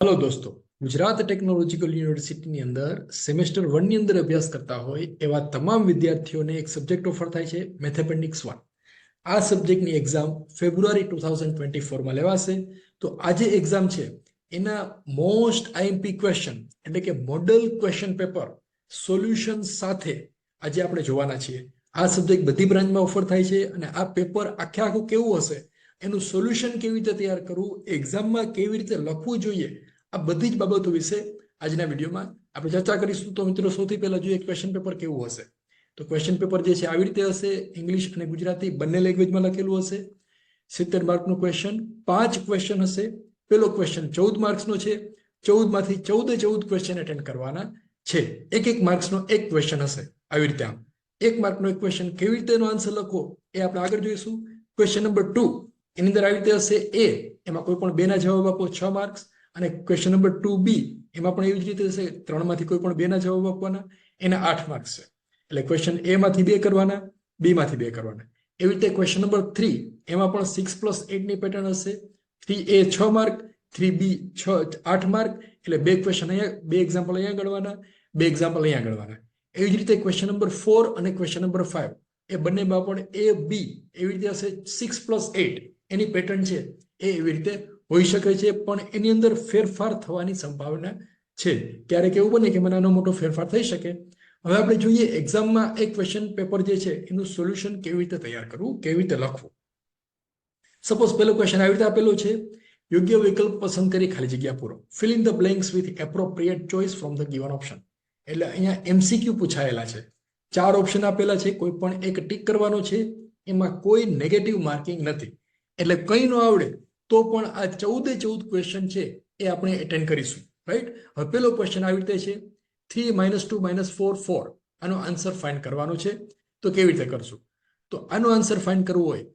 Hello दोस्तों, Gujarat technological यूनिवर्सिटीની અંદર semester 1 ની અંદર અભ્યાસ કરતા હોય એવા તમામ વિદ્યાર્થીઓને એક સબ્જેક્ટ ઓફર થાય છે મેથેમેટિક્સ 1. આ સબ્જેક્ટની એક્ઝામ ફેબ્રુઆરી 2024 માં લેવાશે. તો આ જે એક્ઝામ છે એના મોસ્ટ આઈએમપી ક્વેશ્ચન એટલે કે મોડલ ક્વેશ્ચન પેપર સોલ્યુશન સાથે આજે આપણે જોવાના છીએ. આ સબ્જેક્ટ બધી બ્રાન્ચમાં ઓફર થાય છે અને આ પેપર આખે આખું કેવું હશે, એનું સોલ્યુશન કેવી રીતે તૈયાર કરવું, એક્ઝામમાં કેવી રીતે લખવું જોઈએ, આ બધી જ બાબતો વિશે આજના વિડીયોમાં આપણે ચર્ચા કરીશું. તો મિત્રો, સૌથી પહેલા જોઈએ ક્વેશ્ચન પેપર કેવું હશે. તો ક્વેશ્ચન પેપર જે છે આવી રીતે હશે. ઇંગ્લિશ અને ગુજરાતી બંને લેંગ્વેજમાં લખેલું હશે. 70 માર્કનું ક્વેશ્ચન, 5 ક્વેશ્ચન હશે. પહેલો ક્વેશ્ચન 14 માર્ક્સનો છે. 14 માંથી 14 ક્વેશ્ચન એટેન્ડ કરવાના છે. એક માર્ક્સનો એક ક્વેશ્ચન હશે. આવી રીતે આમ 1 માર્કનો એક ક્વેશ્ચન કેવી રીતે એનો આન્સર લખવો એ આપણે આગળ જોઈશું. ક્વેશ્ચન નંબર 2 એની અંદર આવી રીતે હશે. એમાં કોઈ પણ 2 ના જવાબ આપો 6 માર્ક્સ. અને ક્વેશ્ચન નંબર 2B એમાં પણ એવી જ રીતે હશે. 3 માંથી કોઈ પણ 2 ના જવાબ આપવાના, એના 8 માર્ક્સ છે. એટલે ક્વેશ્ચન A માંથી 2 કરવાના, B માંથી 2 કરવાના. એવી રીતે ક્વેશ્ચન નંબર 3 એમાં પણ 6+8 ની પેટર્ન હશે. 3A 6 mark, 3B 8 mark. એટલે 2 ક્વેશ્ચન અહીંયા, 2 એક્ઝામ્પલ અહીંયા ગણવાના, 2 એક્ઝામ્પલ અહીંયા ગણવાના. એવી જ રીતે ક્વેશ્ચન નંબર 4 અને ક્વેશ્ચન નંબર 5 એ બંનેમાં પણ A B એવી રીતે હશે. 6+8 એની પેટર્ન છે એ એવી રીતે હોઈ શકે છે, પણ એની અંદર ફેરફાર થવાની સંભાવના છે. ક્યારેક એવું બને કે મને આનો મોટો ફેરફાર થઈ શકે. હવે આપણે જોઈએ એક્ઝામમાં એક ક્વેશ્ચન પેપર જે છે એનું સોલ્યુશન કેવી રીતે તૈયાર કરવું, કેવી રીતે લખવું. સપોઝ પહેલો ક્વેશ્ચન આવી રીતે આપેલો છે. યોગ્ય વિકલ્પ પસંદ કરી ખાલી જગ્યા પૂરો. Fill in the blanks with appropriate choice from the given option. એટલે અહીંયા MCQ પૂછાયેલા છે. 4 ઓપ્શન આપેલા છે, કોઈ પણ એક ટીક કરવાનો છે. એમાં કોઈ નેગેટિવ માર્કિંગ નથી. એટલે કંઈ ન આવડે તો પણ આ 14 ક્વેશ્ચન છે એ આપણે એટેન્ડ કરીશું. રાઈટ. હવે પેલો ક્વેશ્ચન આવી રીતે છે. 3 -2 -4 4. આનો આન્સર ફાઇન્ડ કરવાનો છે. તો કેવી રીતે કરશું? તો આનો આન્સર ફાઇન્ડ કરવો હોય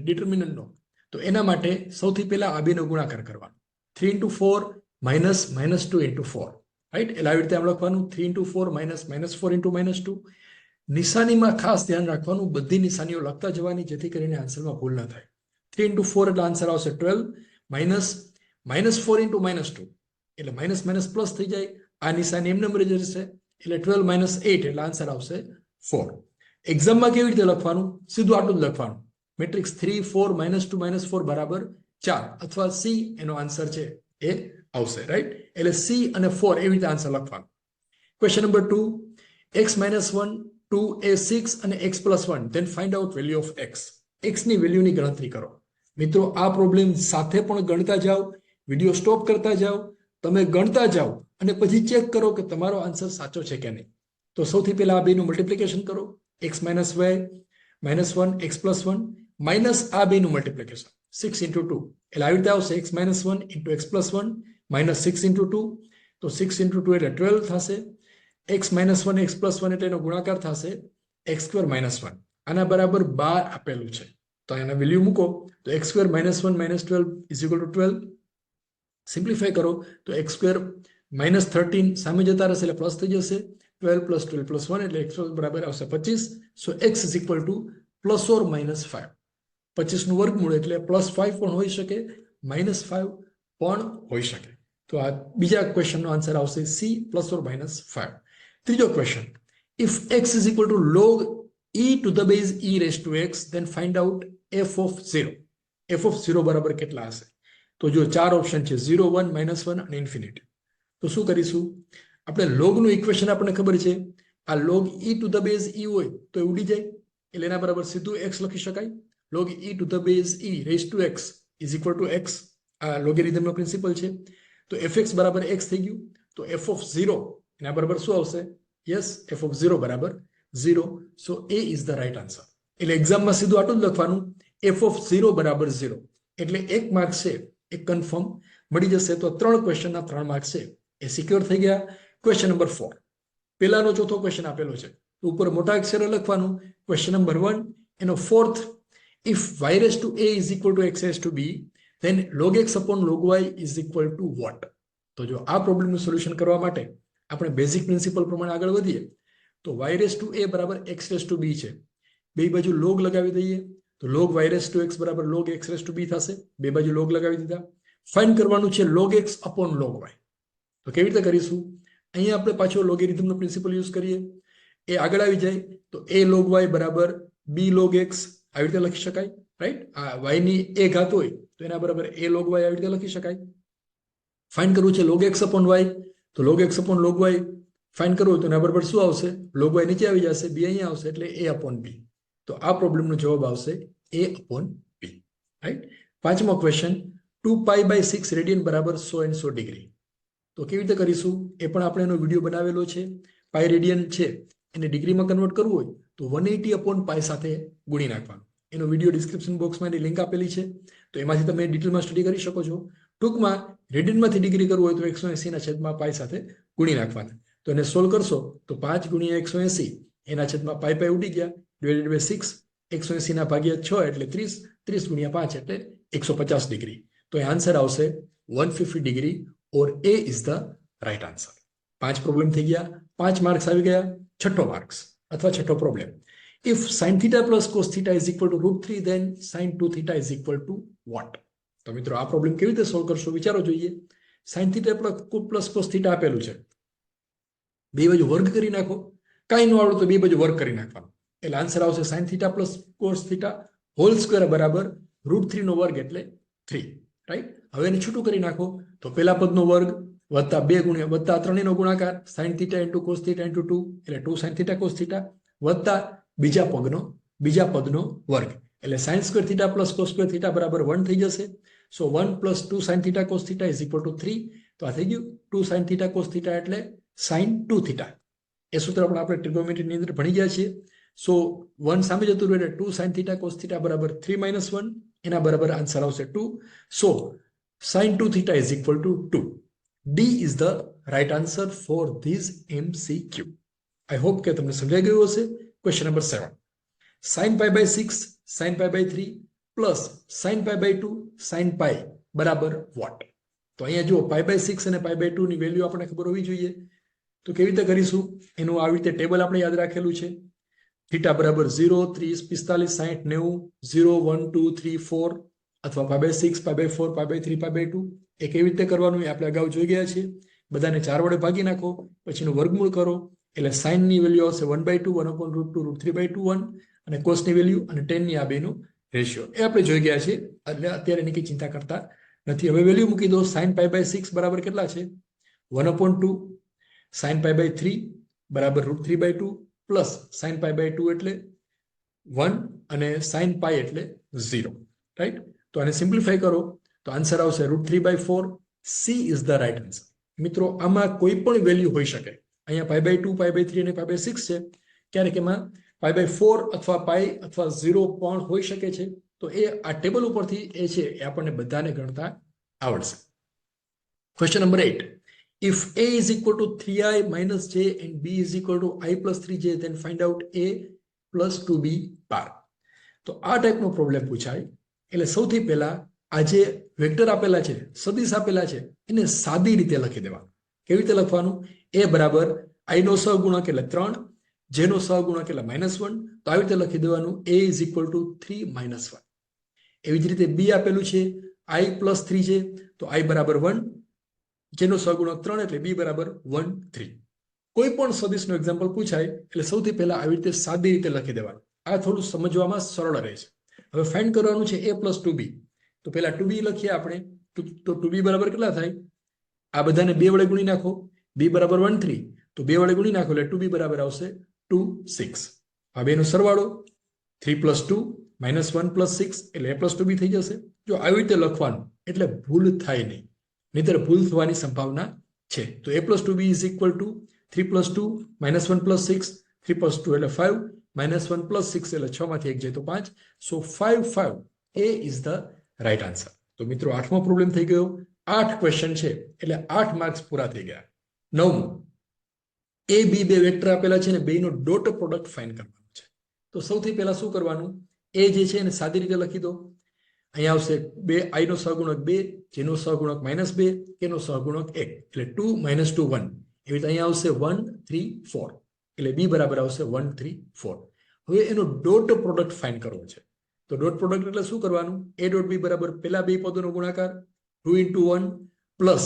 ડિટર્મિનન્ટનો, તો એના માટે સૌથી પહેલા આ બેનો ગુણાકાર કરવાનો. 3 × 4 -2 × 4. રાઈટ. એટલે આવી રીતે આમ લખવાનું. 3 × 4 -4 × -2. નિશાનીમાં ખાસ ધ્યાન રાખવાનું, બધી નિશાનીઓ લખતા જવાની જેથી કરીને આન્સરમાં ભૂલ ન થાય. 3 × 4 એટલે આન્સર આવશે 12 -4 × -2 એટલે માઇનસ પ્લસ થઈ જાય. આ નિશાની એમને જ રહેશે એટલે 12 - 8 એટલે આન્સર આવશે 4. એક્ઝામમાં કેવી રીતે લખવાનું? સીધું આટલું જ લખવાનું. મેટ્રિક્સ 3 4 -2 -4 બરાબર 4 અથવા C એનો આન્સર છે એ આવશે. રાઈટ. એટલે C અને 4 એવી રીતે આન્સર લખવાનું. ક્વેશ્ચન નંબર 2, x - 1 2 એ 6 અને x + 1, then find out value of x. x ની વેલ્યુની ગણતરી કરો. મિત્રો, આ પ્રોબ્લેમ સાથે પણ ગણતા જાઓ, વિડીયો સ્ટોપ કરતા જાઓ, તમે ગણતા જાઓ અને પછી ચેક કરો કે તમારો આન્સર સાચો છે કે નહીં. તો સૌથી પહેલા આ બેનું મલ્ટિપ્લિકેશન કરો. x - y -1 x + 1 માઇનસ આ બેનું મલ્ટિપ્લિકેશન 6 × 2 એટલે આવી રીતે આવશે. x - 1 × x + 1 -6 × 2. તો 6 × 2 એટલે 12 થશે. x - 1 x + 1 એટલે એનો ગુણાકાર થશે x² - 1. આના બરાબર 12 આપેલું છે. તો એના વેલ્યુ મૂકો તો x² - 1 - 12 = 12. સિમ્પ્લિફાય કરો તો x² - 13 સામે જતા રહેશે એટલે પ્લસ થઈ જશે. 12 + 12 + 1 એટલે x બરાબર આવશે 25. સો x = +or -5. 25 નું વર્ગમૂળ એટલે +5 પણ હોઈ શકે, -5 પણ હોઈ શકે. તો આ બીજા ક્વેશ્ચનનો આન્સર આવશે C, +or -5. ત્રીજો question, if x = log e⁻e⁻x, then find out f of 0. f of 0 બરાબર કેટલા હશે? તો જો 4 ઓપ્શન છે, 0 1 -1 અને ઇન્ફિનિટી. તો શું કરીશું? આપણે લોગનું ઇક્વેશન આપણને ખબર છે. આ log e⁻e હોય તો એ ઉડી જાય એટલે એના બરાબર સીધું x લખી શકાય. log e⁻e⁻x = x. આ લોગેરિધમનો પ્રિન્સિપલ છે. તો fx બરાબર x થઈ ગયું. તો f of 0 એના બરાબર શું આવશે? યસ, f of 0 બરાબર 0. સો A is the right answer. એટલે એક્ઝામમાં સીધું આટલું જ લખવાનું, f of 0 બરાબર 0. એટલે 1 માર્ક છે એ કન્ફર્મ મળી જશે. તો 3 ક્વેશ્ચનના 3 માર્ક છે એ સિક્યોર થઈ ગયા. ક્વેશ્ચન નંબર 4, પહેલાનો ચોથો ક્વેશ્ચન આપેલો છે. ઉપર મોટા અક્ષરે લખવાનું. ક્વેશ્ચન નંબર 1 એનો fourth, if y raised to a is equal to x raised to b, then log x upon log y is equal to what? તો જો આ પ્રોબ્લેમનું સોલ્યુશન કરવા માટે આપણે બેઝિક પ્રિન્સિપલ પ્રમાણે આગળ વધીએ તો y raised to a બરાબર x raised to b છે. બે બાજુ log લગાવી દઈએ તો log y raised to x બરાબર log x raised to b થશે. બે બાજુ log લગાવી દીધા. ફાઇન્ડ કરવાનું છે log x upon log y. તો કેવી રીતે કરીશું? અહીંયા આપણે પાછો લોગેરિધમનો પ્રિન્સિપલ યુઝ કરીએ. એ આગળ આવી જાય તો a log y બરાબર b log x આવી રીતે લખી શકાય, રાઈટ? આ y ની a ઘાત હોય તો એના બરાબર a log y આવી રીતે લખી શકાય. ફાઇન્ડ કરવું છે log x upon y, તો log x upon log y find કરવું તો એના બરાબર શું આવશે? log y નીચે આવી જશે, b અહીંયા આવશે, એટલે a upon b. તો આ પ્રોબ્લેમનો જવાબ આવશે a upon b, રાઈટ? પાંચમો ક્વેશ્ચન, 2π/6 રેડિયન બરાબર 100 and 100 ડિગ્રી. તો કેવી રીતે કરીશું? એ પણ આપણે એનો વિડીયો બનાવેલો છે. પાઈ રેડિયન છે એને ડિગ્રીમાં કન્વર્ટ કરવું હોય તો 180 upon પાઈ સાથે ગુણી નાખવાનું. એનો વિડીયો ડિસ્ક્રિપ્શન બોક્સમાં એની લિંક આપેલી છે, તો એમાંથી તમે ડિટેલમાં સ્ટડી કરી શકો છો. ટૂંકમાં રેડિયનમાંથી ડિગ્રી કરવું હોય તો 180/પાઈ સાથે ગુણી નાખવાના. તો એને સોલ્વ કરશો તો 5 × 180 એના છેદમાં પાઈ ઉડી ગયા, ડિવાઇડેડ બાય 6, 180/6 એટલે 30, 30 × 5 એટલે 150 ડિગ્રી. તો એ આન્સર આવશે 150 degree, or A is the right answer. 5 problem થઈ ગયા, 5 માર્ક્સ આવી ગયા. છઠ્ઠો માર્ક્સ અથવા છઠ્ઠો problem, if sin θ plus cos θ is equal to √3 then sin 2θ is equal to what? તો મિત્રો આ પ્રોબ્લેમ કેવી રીતે સોલ્વ કરશો વિચારો જોઈએ. sin θ plus cos θ આપેલું છે, બે બાજુ વર્ગ કરી નાખો, કાંઈ ન આવડે તો બે બાજુ વર્ગ કરી નાખવાનો, એટલે આન્સર આવશે sin θ plus cos θ whole square બરાબર √3 નો વર્ગ એટલે 3, રાઈટ? હવે એને છૂટું કરી નાખો તો પેલા પદનો વર્ગ વત્તા 2 વત્તા 3 નો ગુણાકાર sin θ into cos θ into 2 એટલે 2 sin θ cos θ વત્તા બીજા પદનો વર્ગ એટલે sin² θ plus cos² θ બરાબર 1 થઈ જશે. સો 1 + 2 sin θ cos θ is equal to 3. તો આ થઈ ગયું 2 sin θ cos θ એટલે sin 2θ. એ સૂત્ર આપણે ટ્રિગોનોમેટ્રીની અંદર ભણી ગયા છીએ. સો 1 સામે જતું રહ્યું એટલે 2 sin θ cos θ બરાબર 3 - 1, એના બરાબર આન્સર આવશે 2. સો sin 2θ is equal to 2. D is the right answer for this MCQ. I hope કે તમને સમજાઈ ગયું હશે. Question number 7, sin π/6 sin π/3 plus sin π/2 sin π બરાબર what? તો અહીંયા જો π/6 અને π/2 ની વેલ્યુ આપણને ખબર હોવી જોઈએ. તો કેવી રીતે કરીશું? એનું આવી રીતે ટેબલ આપણે યાદ રાખેલું છે. θ બરાબર 0, 30, 45, 60, 90, 0, 1, 2, 3, 4 અથવા π/6 π/4 π/3 π/2. એ કેવી રીતે કરવાનું એ આપણે અગાઉ જોઈ ગયા છીએ. બધાને 4 વડે ભાગી નાખો, પછીનું વર્ગમૂળ કરો એટલે sin ની વેલ્યુ આવશે 1/2, 1/√2, √3/2, 1, અને cos ની વેલ્યુ અને tan ની આ બેનું રેશિયો એ આપણે જોઈ ગયા છે, એટલે અત્યારે એની કઈ ચિંતા કરતા નથી. હવે વેલ્યુ મૂકી દો. sin π/6 બરાબર કેટલા છે? 1/2. sin π/3 બરાબર √3/2 પ્લસ sin π/2 એટલે 1 અને sin π એટલે 0, રાઈટ? તો આને સિમ્પ્લિફાય કરો તો આન્સર આવશે √3/4. She is the right answer. મિત્રો આમાં કોઈ પણ વેલ્યુ હોઈ શકે. અહીંયા π/2, π/3 અને π/6 છે. ક્યારેક એમાં π/4 અથવા π અથવા 0 પણ હોઈ શકે છે. તો એ આ ટેબલ ઉપરથી એ છે એ આપણને બધાને ગણતા આવડશે. Question number 8, if a is equal to 3i minus j and b is equal to i plus 3j then find out a plus 2b bar. તો આ ટાઈપનો પ્રોબ્લેમ પૂછાય એટલે સૌથી પહેલા આ જે વેક્ટર આપેલા છે, સદિશ આપેલા છે, એને સાદી રીતે લખી દેવાનું. કેવી રીતે લખવાનું? a બરાબર i નો સહગુણક એટલે 3, j નો સહગુણક એટલે -1. તો આવી રીતે લખી દેવાનું a is equal to 3 - 1. એવી જ રીતે b આપેલું છે i plus 3j, તો i બરાબર 1, j નો સહગુણક 3 એટલે b બરાબર 1, 3. કોઈ પણ સદિશનો એક્ઝામ્પલ પૂછાય એટલે સૌથી પહેલા આવી રીતે સાદી રીતે લખી દેવાનું. આ થોડું સમજવામાં સરળ રહે છે. હવે ફાઇન્ડ કરવાનું છે a plus 2b. તો પહેલા 2b લખીએ આપણે. તો 2b બરાબર કેટલા થાય? આ બધાને 2 વડે ગુણી નાખો. b બરાબર 1, 3. તો 2 વડે ગુણી નાખો એટલે 2b બરાબર આવશે 2, 6. આ બેનો સરવાળો 3 + 2 -1 + 6 એટલે a plus 2b થઈ જશે. જો આવી રીતે લખવાનું એટલે ભૂલ થાય નહીં, નહીતર ભૂલ થવાની સંભાવના છે. તો a plus 2b is equal to 3 + 2 -1 + 6, 3 + 2 એટલે 5, -1 + 6 એટલે 6 માંથી 1 જાય તો 5. સો 5, 5 a is the right answer. તો મિત્રો 8મો પ્રોબ્લેમ થઈ ગયો. 8 ક્વેશ્ચન છે એટલે 8 માર્ક્સ પૂરા થઈ ગયા. 9મો, a b બે વેક્ટર આપેલા છે ને બેનો ડોટ પ્રોડક્ટ ફાઇન્ડ કરવાનું છે. તો સૌથી પહેલા શું કરવાનું? a જે છે એને સાદી રીતે લખી દો. અહીંયા આવશે 2, i નો સહગુણક 2, j નો સહગુણક -2, k નો સહગુણક 1 એટલે 2 - 2 1. એવી રીતે અહીંયા આવશે 1, 3, 4 એટલે b બરાબર આવશે 1, 3, 4. હવે એનો ડોટ પ્રોડક્ટ ફાઇન્ડ કરવો છે. તો ડોટ પ્રોડક્ટ એટલે શું કરવાનું? a ડોટ b બરાબર પેલા બે પદોનો ગુણાકાર 2 into 1 પ્લસ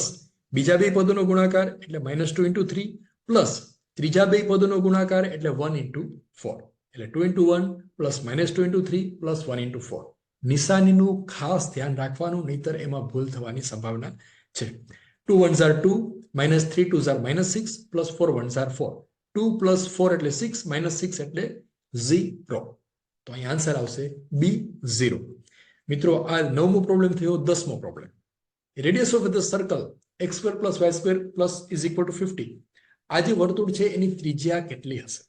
બીજા બે પદોનો ગુણાકાર એટલે -2 into 3 પ્લસ ત્રીજા બે પદોનો ગુણાકાર એટલે 1 into 4 એટલે 2 into 1 plus -2 into 3 plus 1 into 4. નિશાનીનું ખાસ ધ્યાન રાખવાનું, નહીતર એમાં ભૂલ થવાની સંભાવના છે. 2 ones are 2, -3 twos are -6, plus 4 ones are 4. 2 plus 4 એટલે 6, -6 એટલે 0. તો અહીં આન્સર આવશે B 0. મિત્રો, આ 9મો પ્રોબ્લેમ થયો. 10મો problem. Radius of the circle x² + y² + = 50. આ જે વર્તુળ છે એની ત્રિજ્યા કેટલી હશે?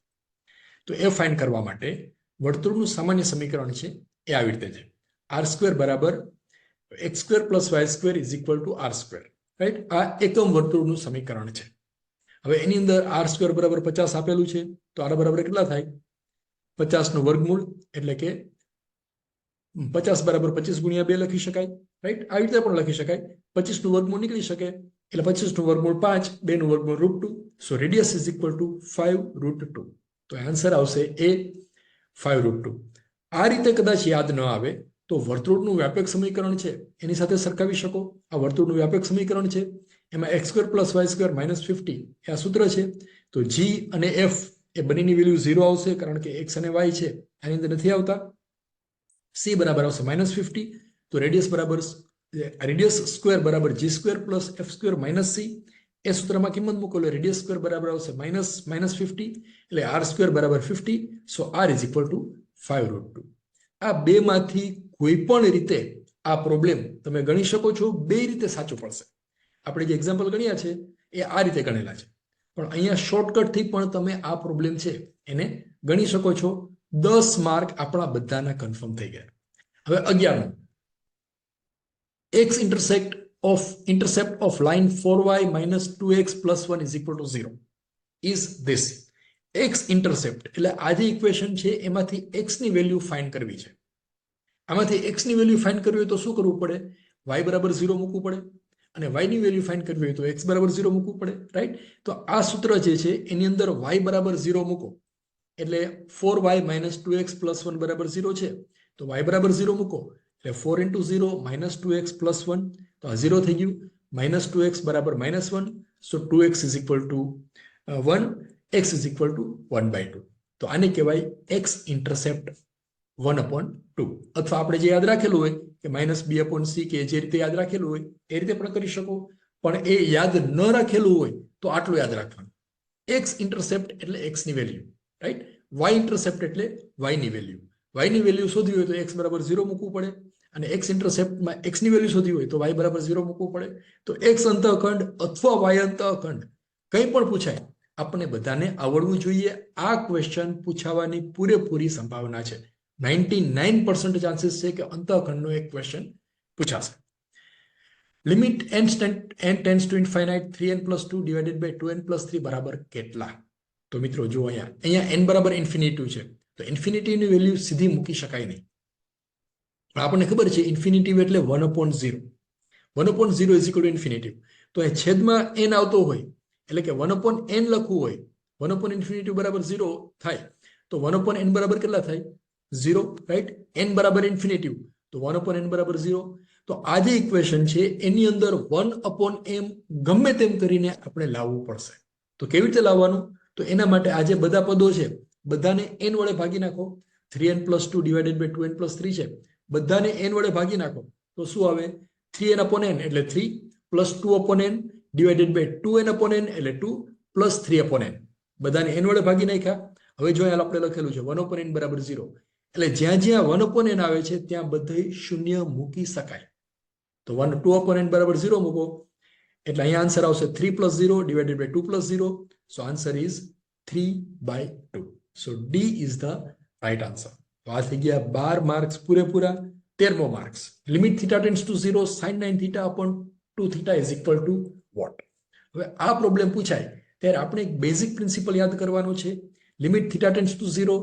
તો એ ફાઇન્ડ કરવા માટે વર્તુળનું સામાન્ય સમીકરણ છે એ આવી રીતે છે. r² બરાબર x² + y² = r². રાઈટ? આ એકમ વર્તુળનું સમીકરણ છે. હવે એની અંદર r² બરાબર 50 આપેલું છે, તો r બરાબર કેટલા થાય? 50 નું વર્ગમૂળ, એટલે કે 50 બરાબર 25 ગુણ્યા 2 લખી શકાય. રાઈટ? આવી રીતે પણ લખી શકાય. 25 નું વર્ગમૂળ નીકળી શકે એટલે 25 નું વર્ગમૂળ 5, 2 નું વર્ગમૂળ √2. સો રેડિયસ = 5√2. તો આન્સર આવશે A 5√2. આ રીતે કદાચ યાદ ન આવે તો વર્તુળનું વ્યાપક સમીકરણ છે એની સાથે સરખાવી શકો. આ વર્તુળનું વ્યાપક સમીકરણ છે, એમાં x² + y² -50 એ આ સૂત્ર છે. તો G અને F એ બંનેની વેલ્યુ 0 આવશે, કારણ કે x અને y છે આની અંદર નથી આવતા. C બરાબર આવશે -50. તો રેડિયસ સ્ક્વેર બરાબર g² + f² - c. એ સૂત્રમાં કિંમત મૂકો એટલે રેડિયસ સ્ક્વેર બરાબર આવશે -50, એટલે r² બરાબર 50. સો r = 5√2. આ બેમાંથી કોઈ પણ રીતે આ પ્રોબ્લેમ તમે ગણી શકો છો. બે રીતે સાચું પડશે. આપણે જે એક્ઝામ્પલ ગણ્યા છે એ આ રીતે ગણેલા છે, પણ અહીંયા શોર્ટકટથી પણ તમે આ પ્રોબ્લેમ છે એને ગણી શકો છો. 10 માર્ક આપણા બધાના કન્ફર્મ થઈ ગયા. હવે 11. intercept of line 4y - 2x + 1 = 0 is this. x intercept એટલે આ જે ઇક્વેશન છે એમાંથી x ની વેલ્યુ ફાઇન્ડ કરવી છે. આમાંથી x ની વેલ્યુ ફાઇન્ડ કરવી હોય તો શું કરવું પડે? y બરાબર 0 મૂકવું પડે, અને y ની વેલ્યુ ફાઇન્ડ કરવી હોય તો x બરાબર 0 મૂકવું પડે. રાઈટ? તો આ સૂત્ર જે છે એની અંદર y બરાબર 0 મૂકો એટલે 4y - 2x + 1 બરાબર 0 છે. તો y બરાબર 0 મૂકો એટલે 4 into 0 - 2x + 1, તો આ 0 થઈ ગયું. -2x બરાબર -1. સો 2x = 1, x = 1/2. તો આને કહેવાય x ઇન્ટરસેપ્ટ 1/2. અથવા આપણે જે યાદ રાખેલું હોય કે -b/c કે જે રીતે યાદ રાખેલું હોય એ રીતે પણ કરી શકો. પણ એ યાદ ન રાખેલું હોય તો આટલું યાદ રાખવાનું. x ઇન્ટરસેપ્ટ એટલે x ની વેલ્યુ. રાઈટ? y ઇન્ટરસેપ્ટ એટલે y ની વેલ્યુ. y ની વેલ્યુ શોધવી હોય તો x બરાબર 0 મૂકવું પડે, અને x ઇન્ટરસેપ્ટમાં x ની વેલ્યુ શોધવી હોય તો y બરાબર 0 મૂકવું પડે. તો x અંતઃખંડ અથવા y અંતઃખંડ કંઈ પણ પૂછાય, આપણે બધાને આવડવું જોઈએ. આ ક્વેશ્ચન પૂછાવાની પૂરેપૂરી સંભાવના છે. 99% ચાન્સીસ છે કે અંતઃખંડનો એક ક્વેશ્ચન પૂછાશે. Limit n tends to infinite 3n + 2 / 2n + 3 બરાબર કેટલા? તો મિત્રો જો અહીંયા n બરાબર ઇન્ફિનિટી છે, તો ઇન્ફિનિટીની વેલ્યુ સીધી મૂકી શકાય નહીં. આપણને ખબર છે ઇન્ફિનિટી એટલે 1/0. 1/0 = ઇન્ફિનિટી. તો એ છેદમાં n આવતો હોય એટલે કે 1/n લખવું હોય, 1/∞ બરાબર 0 થાય, તો 1/n બરાબર કેટલા થાય? 0. રાઈટ? n બરાબર ઇન્ફિનિટી, તો 1/n બરાબર 0. તો આ જે ઇક્વેશન છે એની અંદર 1/m ગમે તેમ કરીને આપણે લાવવું પડશે. તો કેવી રીતે લાવવાનું? તો એના માટે આ જે બધા પદો છે બધાને n વડે ભાગી નાખો. 3n + 2 / 2n + 3 છે, બધાને n વડે ભાગી નાખો તો શું આવે? 3n/n એટલે 3 + 2/n / 2n/n એટલે 2 + 3/n. બધાને n વડે ભાગી નાખ્યા. હવે જો આપણે લખેલું છે 1/n બરાબર 0, એટલે જ્યાં જ્યાં 1/n આવે છે ત્યાં બધે શૂન્ય મૂકી શકાય. તો 2/n બરાબર 0 મૂકો એટલે અહીંયા આન્સર આવશે 3 + 0 / 2 + 0. So answer is 3/2. So D is the right answer. તો આ થઈ ગયા 12 માર્ક્સ પૂરેપૂરા. 13મો marks. Limit θ tends to 0 sin 9θ/2θ = what? હવે આ પ્રોબ્લેમ પૂછાય ત્યારે આપણે એક બેઝિક પ્રિન્સિપલ યાદ કરવાનો છે. લિમિટ θ ટેન્ડ્સ ટુ 0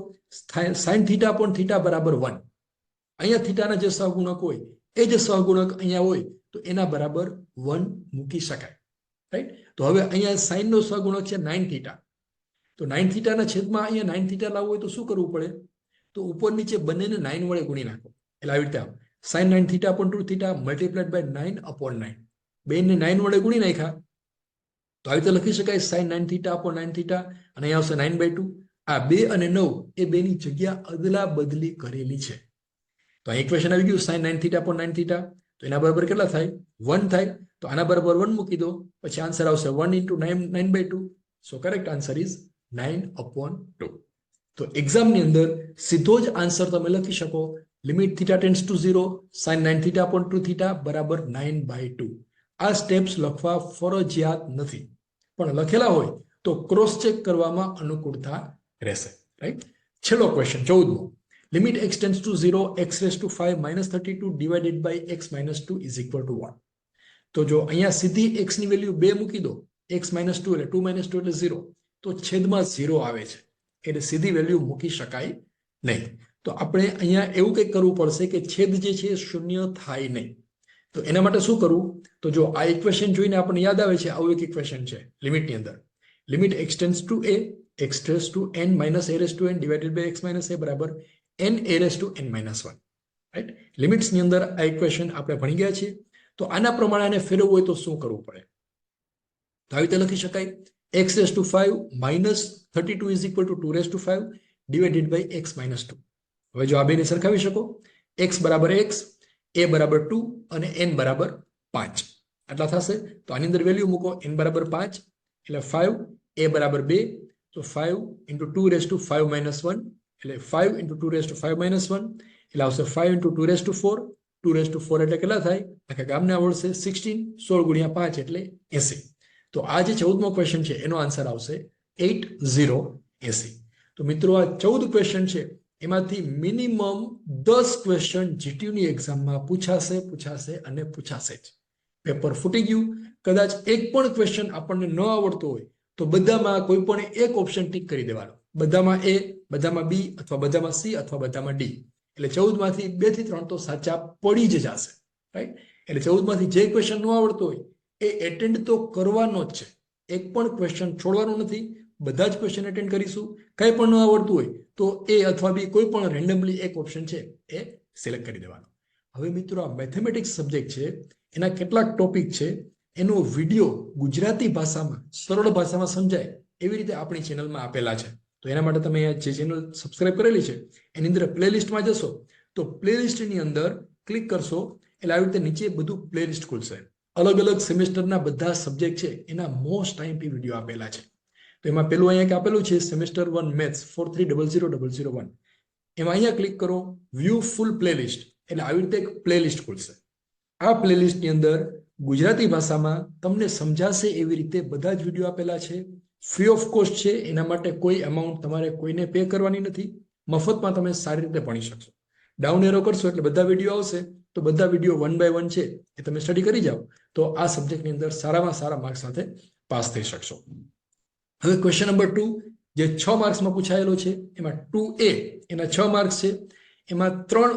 sin θ/θ બરાબર 1. અહીંયા થીટાના જે સહગુણક હોય એ જે સહગુણક અહીંયા હોય તો એના બરાબર 1 મૂકી શકાય. રાઈટ? તો હવે અહીંયા sin નો સહગુણક છે 9θ. તો 9θ ના છેદમાં અહીંયા 9θ લાવવું હોય તો શું કરવું પડે? તો ઉપર નીચે બંનેને 9 વડે ગુણી નાખો એટલે આવી રીતે sin 9 theta upon 2 theta multiplied by 9 upon 9. બેને 9 વડે ગુણી નાખ્યા તો આવી રીતે લખી શકાય sin 9 થીટા upon 9 થીટા અને અહીંયા આવશે 9/2. આ 2 અને 9 એ બેની જગ્યા અદલા બદલી કરેલી છે. તો અહીં ઇક્વેશન આવી ગયું sin 9 થીટા upon 9 થીટા. તો એના બરાબર કેટલા થાય? 1 થાય. તો આના બરાબર 1 મૂકી દો, પછી આન્સર આવશે 1 into 9/2. So correct answer is 9/2. તો એક્ઝામની અંદર સીધો જ આન્સર તમે લખી શકો limit theta tends to 0 sin 9 theta upon 2 theta બરાબર 9/2. આ સ્ટેપ્સ લખવા ફરજિયાત નથી, પણ લખેલા હોય તો ક્રોસ ચેક કરવામાં અનુકૂળતા રહેશે. રાઈટ. છેલ્લો ક્વેશ્ચન 14મો. Limit x tends to 0 x raised to 5 minus 32 divided by x minus 2 is equal to 1. તો જો અહીંયા સીધી x ની વેલ્યુ 2 મૂકી દો, x minus 2 એટલે 2 minus 2 એટલે 0, તો છેદમાં 0 આવે છે, એટલે સીધી વેલ્યુ મૂકી શકાય નહીં. તો આપણે અહીંયા એવું કંઈક કરવું પડશે કે છેદ જે છે એ શૂન્ય થાય નહીં. તો એના માટે શું કરવું? તો જો આ ઇક્વેશન જોઈને આપણને યાદ આવે છે, આવું એક ઇક્વેશન છે લિમિટની અંદર. Limit x tends two a x raised to n minus a raised to n divided by x minus a બરાબર n a raised to n minus 1. Right. લિમિટ્સની અંદર આ ઇક્વેશન આપણે ભણી ગયા છીએ. તો આના પ્રમાણે આને ફેરવવું હોય તો શું કરવું પડે? તો આવી રીતે લખી શકાય x raised to 5 minus 32 is equal to 2 raised to 5 divided by x minus 2. હવે જો આ બેને સરખાવી શકો, x બરાબર x, a બરાબર 2 અને n બરાબર 5 આટલા થશે. તો આની અંદર વેલ્યુ મૂકો, n બરાબર 5 એટલે 5, a બરાબર 2, તો 5 into 2 raised to 5 minus 1 એટલે 5 into 2 raised to 5 minus 1 એટલે આવશે 5 into 2 raised to 4. 2 raised to 4 એટલે કેટલા થાય? આખા ગામને આવડશે 16. 16 ગુણ્યા 5 એટલે 80. તો આ જે 14મો ક્વેશ્ચન છે એનો આન્સર આવશે 8080. તો મિત્રો આ 14 ક્વેશ્ચન છે, એમાંથી મિનિમમ 10 ક્વેશ્ચન જીટીયુની એક્ઝામમાં પૂછાશે અને પૂછાશે જ. પેપર ફૂટી ગયું, કદાચ એક પણ ક્વેશ્ચન આપણને ન આવડતો હોય તો બધામાં કોઈ પણ એક ઓપ્શન ટીક કરી દેવાનો. બધામાં એ, બધામાં બી, અથવા બધામાં સી, અથવા બધામાં ડી. એટલે 14માંથી 2 થી 3 તો સાચા પડી જ જશે. રાઈટ. એટલે 14માંથી જે ક્વેશ્ચન ન આવડતો હોય એ એટેન્ડ તો કરવાનો જ છે, એક પણ ક્વેશ્ચન છોડવાનો નથી. બધા જ ક્વેશ્ચન એટેન્ડ કરીશું. કંઈ પણ ન આવડતું હોય તો એ અથવા બી કોઈ પણ રેન્ડમલી એક ઓપ્શન છે એ સિલેક્ટ કરી દેવાનો. હવે મિત્રો આ મેથેમેટિક્સ સબ્જેક્ટ છે, એના કેટલાક ટોપિક છે, એનો વિડીયો ગુજરાતી ભાષામાં સરળ ભાષામાં સમજાય એવી રીતે આપણી ચેનલમાં આપેલા છે. તો એના માટે તમે જે ચેનલ સબસ્ક્રાઇબ કરેલી છે એની અંદર પ્લેલિસ્ટમાં જશો તો પ્લેલિસ્ટની અંદર ક્લિક કરશો એટલે આવી રીતે નીચે બધું પ્લેલિસ્ટ ખુલશે. અલગ અલગ સેમેસ્ટરના બધા સબ્જેક્ટ છે એના મોસ્ટ આઈએમપી વિડીયો આપેલા છે. તો એમાં પેલું અહીંયા આપેલું છે સેમેસ્ટર 1 મેથ્સ 430001. એમાં અહીંયા ક્લિક કરો, વ્યૂ ફૂલ પ્લેલિસ્ટ, એટલે આવી રીતે એક પ્લેલિસ્ટ ખુલશે. આ પ્લેલિસ્ટની અંદર ગુજરાતી ભાષામાં તમને સમજાશે એવી રીતે બધા જ વિડીયો આપેલા છે. ફ્રી ઓફ કોસ્ટ છે, એના માટે કોઈ અમાઉન્ટ તમારે કોઈને પે કરવાની નથી. મફતમાં તમે સારી રીતે ભણી શકશો. ડાઉન એરો કરશો એટલે બધા વિડીયો આવશે, તો બધા વિડીયો 1 by 1 છે એ તમે સ્ટડી કરી જાઓ તો આ સબ્જેક્ટની અંદર સારામાં સારા માર્ક્સ સાથે પાસ થઈ શકશો. હવે ક્વેશ્ચન નંબર 2 જે 6 માર્ક્સમાં પૂછાયેલો છે, એમાં 2A એના 6 માર્ક્સ છે, એમાં 3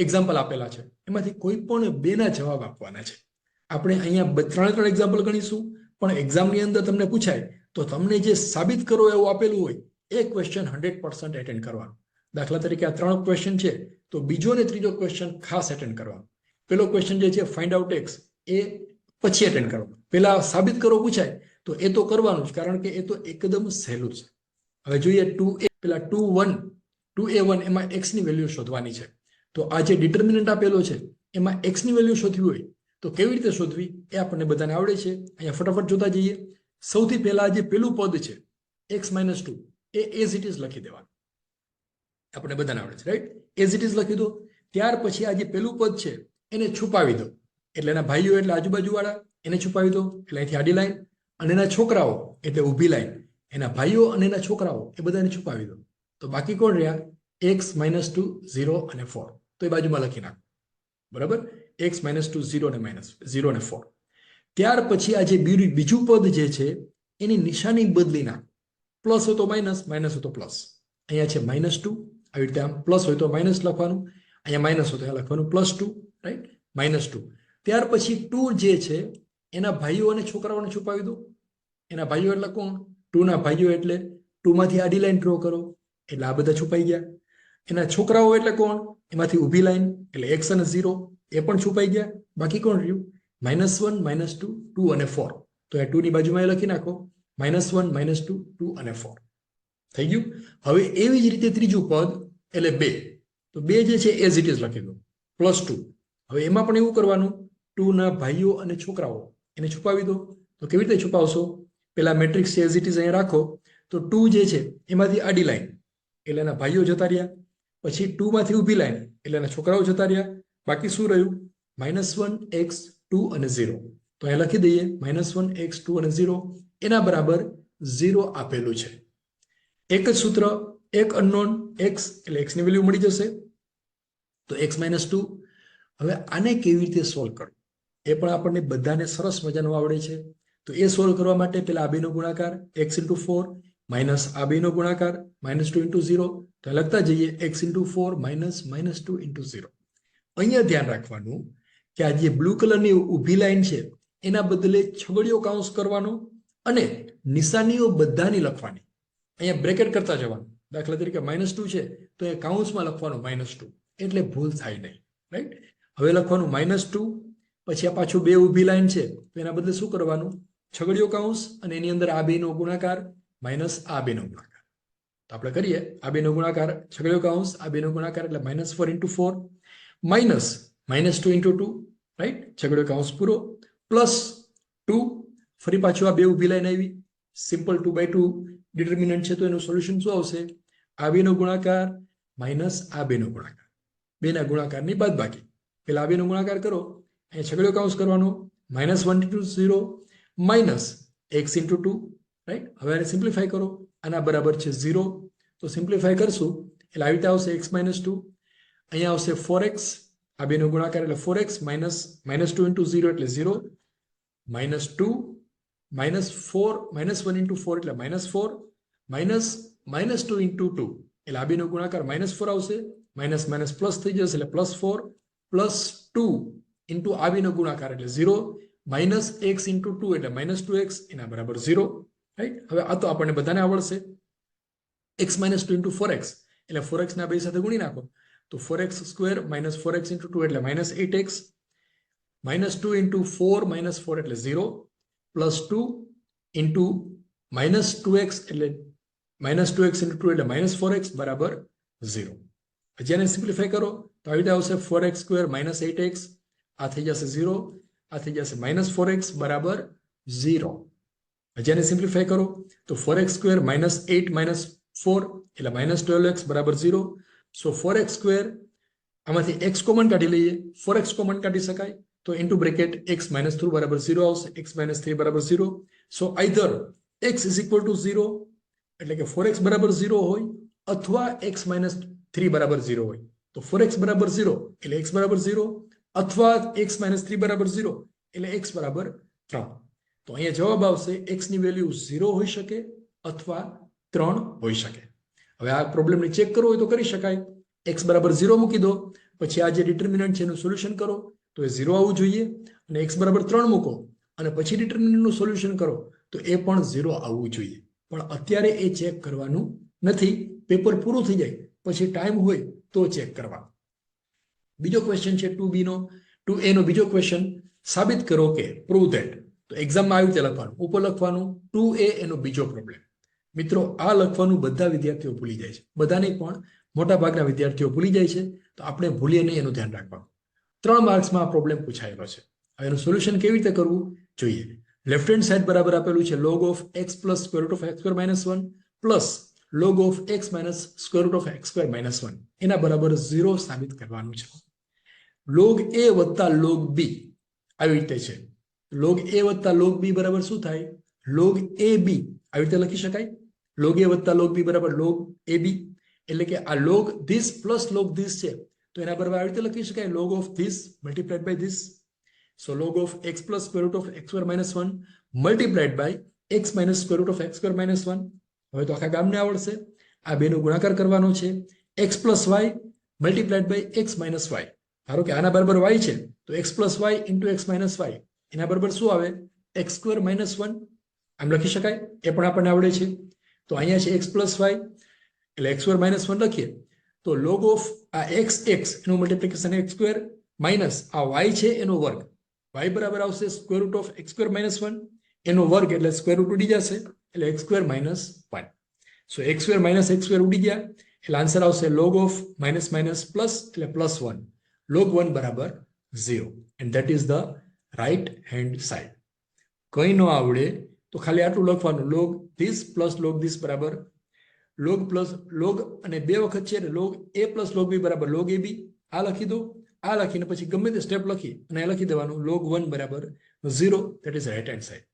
એક્ઝામ્પલ આપેલા છે, એમાંથી કોઈ પણ 2 ના જવાબ આપવાના છે. આપણે અહીંયા 3 એક્ઝામ્પલ ગણીશું, પણ એક્ઝામની અંદર તમને પૂછાય તો તમને જે સાબિત કરો એવું આપેલું હોય એ ક્વેશ્ચન 100% એટેન્ડ કરવાનું. દાખલા તરીકે આ 3 ક્વેશ્ચન છે તો બીજો અને ત્રીજો ક્વેશ્ચન ખાસ એટેન્ડ કરવાનો. પેલો ક્વેશ્ચન જે છે ફાઇન્ડ આઉટ એક્સ એ પછી એટેન્ડ કરવાનો. પેલા સાબિત કરો પૂછાય તો એ તો કરવાનું જ, કારણ કે એ તો એકદમ સહેલું છે. હવે જોઈએ 2A, પેલા 2A1 એમાં x ની વેલ્યુ શોધવાની છે. તો આ જે ડિટર્મિનન્ટ આપેલો છે એમાં x ની વેલ્યુ શોધવી હોય તો કેવી રીતે શોધવી એ આપણને બધાને આવડે છે. અહીંયા ફટાફટ જોતા જઈએ. સૌથી પહેલા જે પેલું પદ છે x - 2 A as it is લખી દેવાનું. આપણે બધાને આવડે છે, રાઈટ? એઝ ઇટ ઇઝ લખી દો. ત્યાર પછી આ જે પેલું પદ છે એને છુપાવી દો, એટલે એના ભાઈઓ એટલે આજુબાજુ વાળા એને છુપાવી દો, એટલે અહીંથી આડી લાઈન, અને એના છોકરાઓ એટલે ઊભી લાઈન, એના ભાઈઓ અને એના છોકરાઓ એ બધાને છુપાવી દો. તો બાકી કોણ રહ્યા? x - 2 0 અને 4. તો એ બાજુમાં લખી નાખો. બરાબર? x - 2 0 અને -0 અને 4. ત્યાર પછી આ જે બીજું પદ જે છે એની નિશાની બદલી નાખો. પ્લસ હોય તો માઇનસ, માઇનસ હોય તો પ્લસ. અહીંયા છે -2, આવી રીતે આમ પ્લસ હોય તો માઇનસ લખવાનું, અહીંયા માઇનસ હોય તો અહીંયા લખવાનું +2, રાઈટ? -2. ત્યાર પછી 2 જે છે એના ભાઈઓ અને છોકરાઓને છુપાવી દો. એના ભાઈઓ એટલે કોણ? 2 ના ભાઈઓ એટલે 2 માંથી આડી લાઈન ડ્રો કરો, એટલે આ બધા છુપાઈ ગયા. એના છોકરાઓ એટલે કોણ? એમાંથી ઊભી લાઈન એટલે x અને 0 એ પણ છુપાઈ ગયા. બાકી કોણ રહ્યું? -1, -2, 2 અને 4. તો એ 2 ની બાજુમાં એ લખી નાખો -1, -2, 2 અને 4 થઈ ગયું. હવે એવી જ રીતે ત્રીજું પદ એટલે 2. તો 2 જે છે એઝ ઇટ ઇઝ લખી દો +2. હવે એમાં પણ એવું કરવાનું 2 ના ભાઈઓ અને છોકરાઓ એને છુપાવી દો. તો કેવી રીતે છુપાવશો? પેલા મેટ્રિક્સ છે એઝ ઇટ ઇઝ અહીંયા રાખો. તો 2 જે છે એમાંથી આડી લાઈન એટલે એના ભાઈઓ જતા રહ્યા. પછી 2 માંથી ઊભી લાઈન એટલે એના છોકરાઓ જતા રહ્યા. બાકી શું રહ્યું? -1, x, 2 અને 0. તો અહીંયા લખી દઈએ -1, x, 2 અને 0 એના બરાબર 0 આપેલું છે. એક જ સૂત્ર, એક અનનોન x એટલે x ની વેલ્યુ મળી જશે. તો x -2. હવે આને કેવી રીતે સોલ્વ કરવું એ પણ આપણને બધાને સરસ મજાનું આવડે છે. તો એ સોલ્વ કરવા માટે પેલા આ બેનો ગુણાકાર x × 4 માઇનસ આ બેનો ગુણાકાર -2 × 0. તો લખતા જઈએ x × 4 -2 × 0. અહીંયા ધ્યાન રાખવાનું કે આ જે બ્લુ કલરની ઊભી લાઈન છે એના બદલે છગડીયો કૌંસ કરવાનો અને નિશાનીઓ બધાની લખવાની. અહીંયા બ્રેકેટ કરતા જવાનું. દાખલા તરીકે -2 છે તો એ કૌંસમાં લખવાનું -2 એટલે ભૂલ થાય નહીં. રાઈટ? હવે લખવાનું -2 પછી આ પાછું બે ઊભી લાઈન છે તો એના બદલે શું કરવાનું? છગડીયો કૌંસ અને એની અંદર આ બેનો ગુણાકાર માઇનસ આ બેનો ગુણાકાર. તો આપણે કરીએ આ બેનો ગુણાકાર છગડીયો કૌંસ આ બેનો ગુણાકાર એટલે -4 × 4 માઇનસ -2 × 2 રાઈટ છગડીયો કૌંસ પૂરો +2 ફરી પાછું આ બે ઊભી લાઈન આવી સિમ્પલ 2/2 ડિટર્મિનન્ટ છે તો એનું સોલ્યુશન શું આવશે? આ બેનો ગુણાકાર માઇનસ આ બેનો ગુણાકાર બેના ગુણાકારની બાદબાકી. પેલા આ બેનો ગુણાકાર કરો અહીંયા છગડીયો કૌંસ કરવાનો -1 × 0 માઇનસ x × 2 રાઈટ. હવે આને સિમ્પ્લિફાય કરો આના બરાબર છે 0. તો સિમ્પ્લિફાય કરશું એટલે આવી રીતે આવશે x -2 અહીંયા આવશે 4x આ બેનો ગુણાકાર એટલે 4x માઇનસ -2 × 0 એટલે 0 -2 -4 -1 × 4 એટલે -4 માઇનસ -2 × 2 એટલે આ બેનો ગુણાકાર -4 આવશે માઇનસ પ્લસ થઈ જશે એટલે +4 +2 ઇન્ટુ આ બેનો ગુણાકાર એટલે 0 માઇનસ x × 2 એટલે -2x એના બરાબર 0 રાઈટ. હવે આ તો આપણને બધાને આવડશે. x -2 × 4x એટલે 4x ના બે સાથે ગુણી નાખો તો 4x² - 4x × 2 એટલે -8x -2 × 4 -4 એટલે 0 +2 ઇન્ટુ -2x એટલે -2x × 2 એટલે -4x બરાબર 0. હજી આને સિમ્પ્લિફાય કરો તો આવી રીતે આવશે 4x² - 8x આ થઈ જશે 0 આ થઈ જશે -4x બરાબર 0. હજી આને સિમ્પ્લિફાય કરો તો 4x² - 8 - 4 એટલે -12x બરાબર 0. સો 4x² આમાંથી x કોમન કાઢી લઈએ 4x કોમન કાઢી શકાય તો ઇન્ટુ બ્રેકેટ x -3 બરાબર 0 આવશે x -3 બરાબર 0. સો આઈધર x = 0 એટલે કે 4x બરાબર 0 હોય અથવા x -3 બરાબર 0 હોય. તો 4x બરાબર 0 એટલે x બરાબર 0 અથવા x -3 બરાબર 0 એટલે x બરાબર 3. તો અહીંયા જવાબ આવશે x ની વેલ્યુ 0 હોઈ શકે અથવા 3 હોઈ શકે. હવે આ પ્રોબ્લેમને ચેક કરવો હોય તો કરી શકાય. x બરાબર 0 મૂકી દો પછી આ જે ડિટર્મિનન્ટ છે એનું સોલ્યુશન કરો તો એ 0 આવવું જોઈએ અને x બરાબર 3 મૂકો અને પછી ડિટર્મિનન્ટનું સોલ્યુશન કરો તો એ પણ 0 આવવું જોઈએ. પણ અત્યારે એ ચેક કરવાનું નથી. પેપર પૂરું થઈ જાય પછી ટાઈમ હોય તો ચેક કરવા. બીજો ક્વેશ્ચન છે 2B નો 2A નો બીજો ક્વેશ્ચન સાબિત કરો કે પ્રૂવ ધેટ. તો એક્ઝામમાં આવી રીતે લખવાનું ઉપર લખવાનું 2A એનો બીજો પ્રોબ્લેમ. મિત્રો આ લખવાનું બધા વિદ્યાર્થીઓ ભૂલી જાય છે. બધાને પણ મોટા ભાગના વિદ્યાર્થીઓ ભૂલી જાય છે તો આપણે ભૂલીએ નહીં એનું ધ્યાન રાખવાનું. 3 માર્ક્સમાં આ પ્રોબ્લેમ પૂછાયેલો છે. હવે એનું સોલ્યુશન કેવી રીતે કરવું જોઈએ. લેફ્ટ હેન્ડ સાઈડ બરાબર આપેલું છે log of x plus square root of x square minus 1 plus log of x minus square root of x square minus 1 એના બરાબર 0 સાબિત કરવાનું છે. log a વત્તા log b આવી રીતે છે. log a વત્તા log b બરાબર શું થાય? log ab આવી રીતે લખી શકાય. log a વત્તા log b બરાબર log ab એટલે કે આ log this plus log this છે તો એના બરાબર આવી રીતે લખી શકાય log of this multiplied by this. So log of x plus square root of x square minus 1 multiplied by x minus square root of x square minus 1. હવે તો આખા ગામને આવડશે. આ બેનો ગુણાકાર કરવાનો છે x plus y multiplied by x minus y. ધારો કે આના બરાબર y છે તો x plus y into x minus y એના બરાબર શું આવે? x square minus 1 આમ લખી શકાય. એ પણ આપણને આવડે છે. તો અહીંયા છે x plus y એટલે x square minus 1 લખીએ તો log of આ x એનું મલ્ટીપ્લિકેશન x² માઇનસ આ y છે એનો વર્ગ, y બરાબર આવશે square root of x² minus 1 એનો વર્ગ એટલે સ્ક્વેર રૂટ ઉડી જશે એટલે x² માઇનસ 1. સો x² માઇનસ x² ઉડી ગયા એટલે આન્સર આવશે log of minus minus plus એટલે પ્લસ 1, log 1 બરાબર 0 and that is the right hand side. કંઈ ન આવડે તો ખાલી આટલું લખવાનું log this plus log this બરાબર log પ્લસ log અને બે વખત છે એટલે log a plus log b બરાબર log ab. આ લખી દો, આ લખીને પછી ગમે તે સ્ટેપ લખી અને લખી દેવાનું log 1 બરાબર 0 that is right hand side.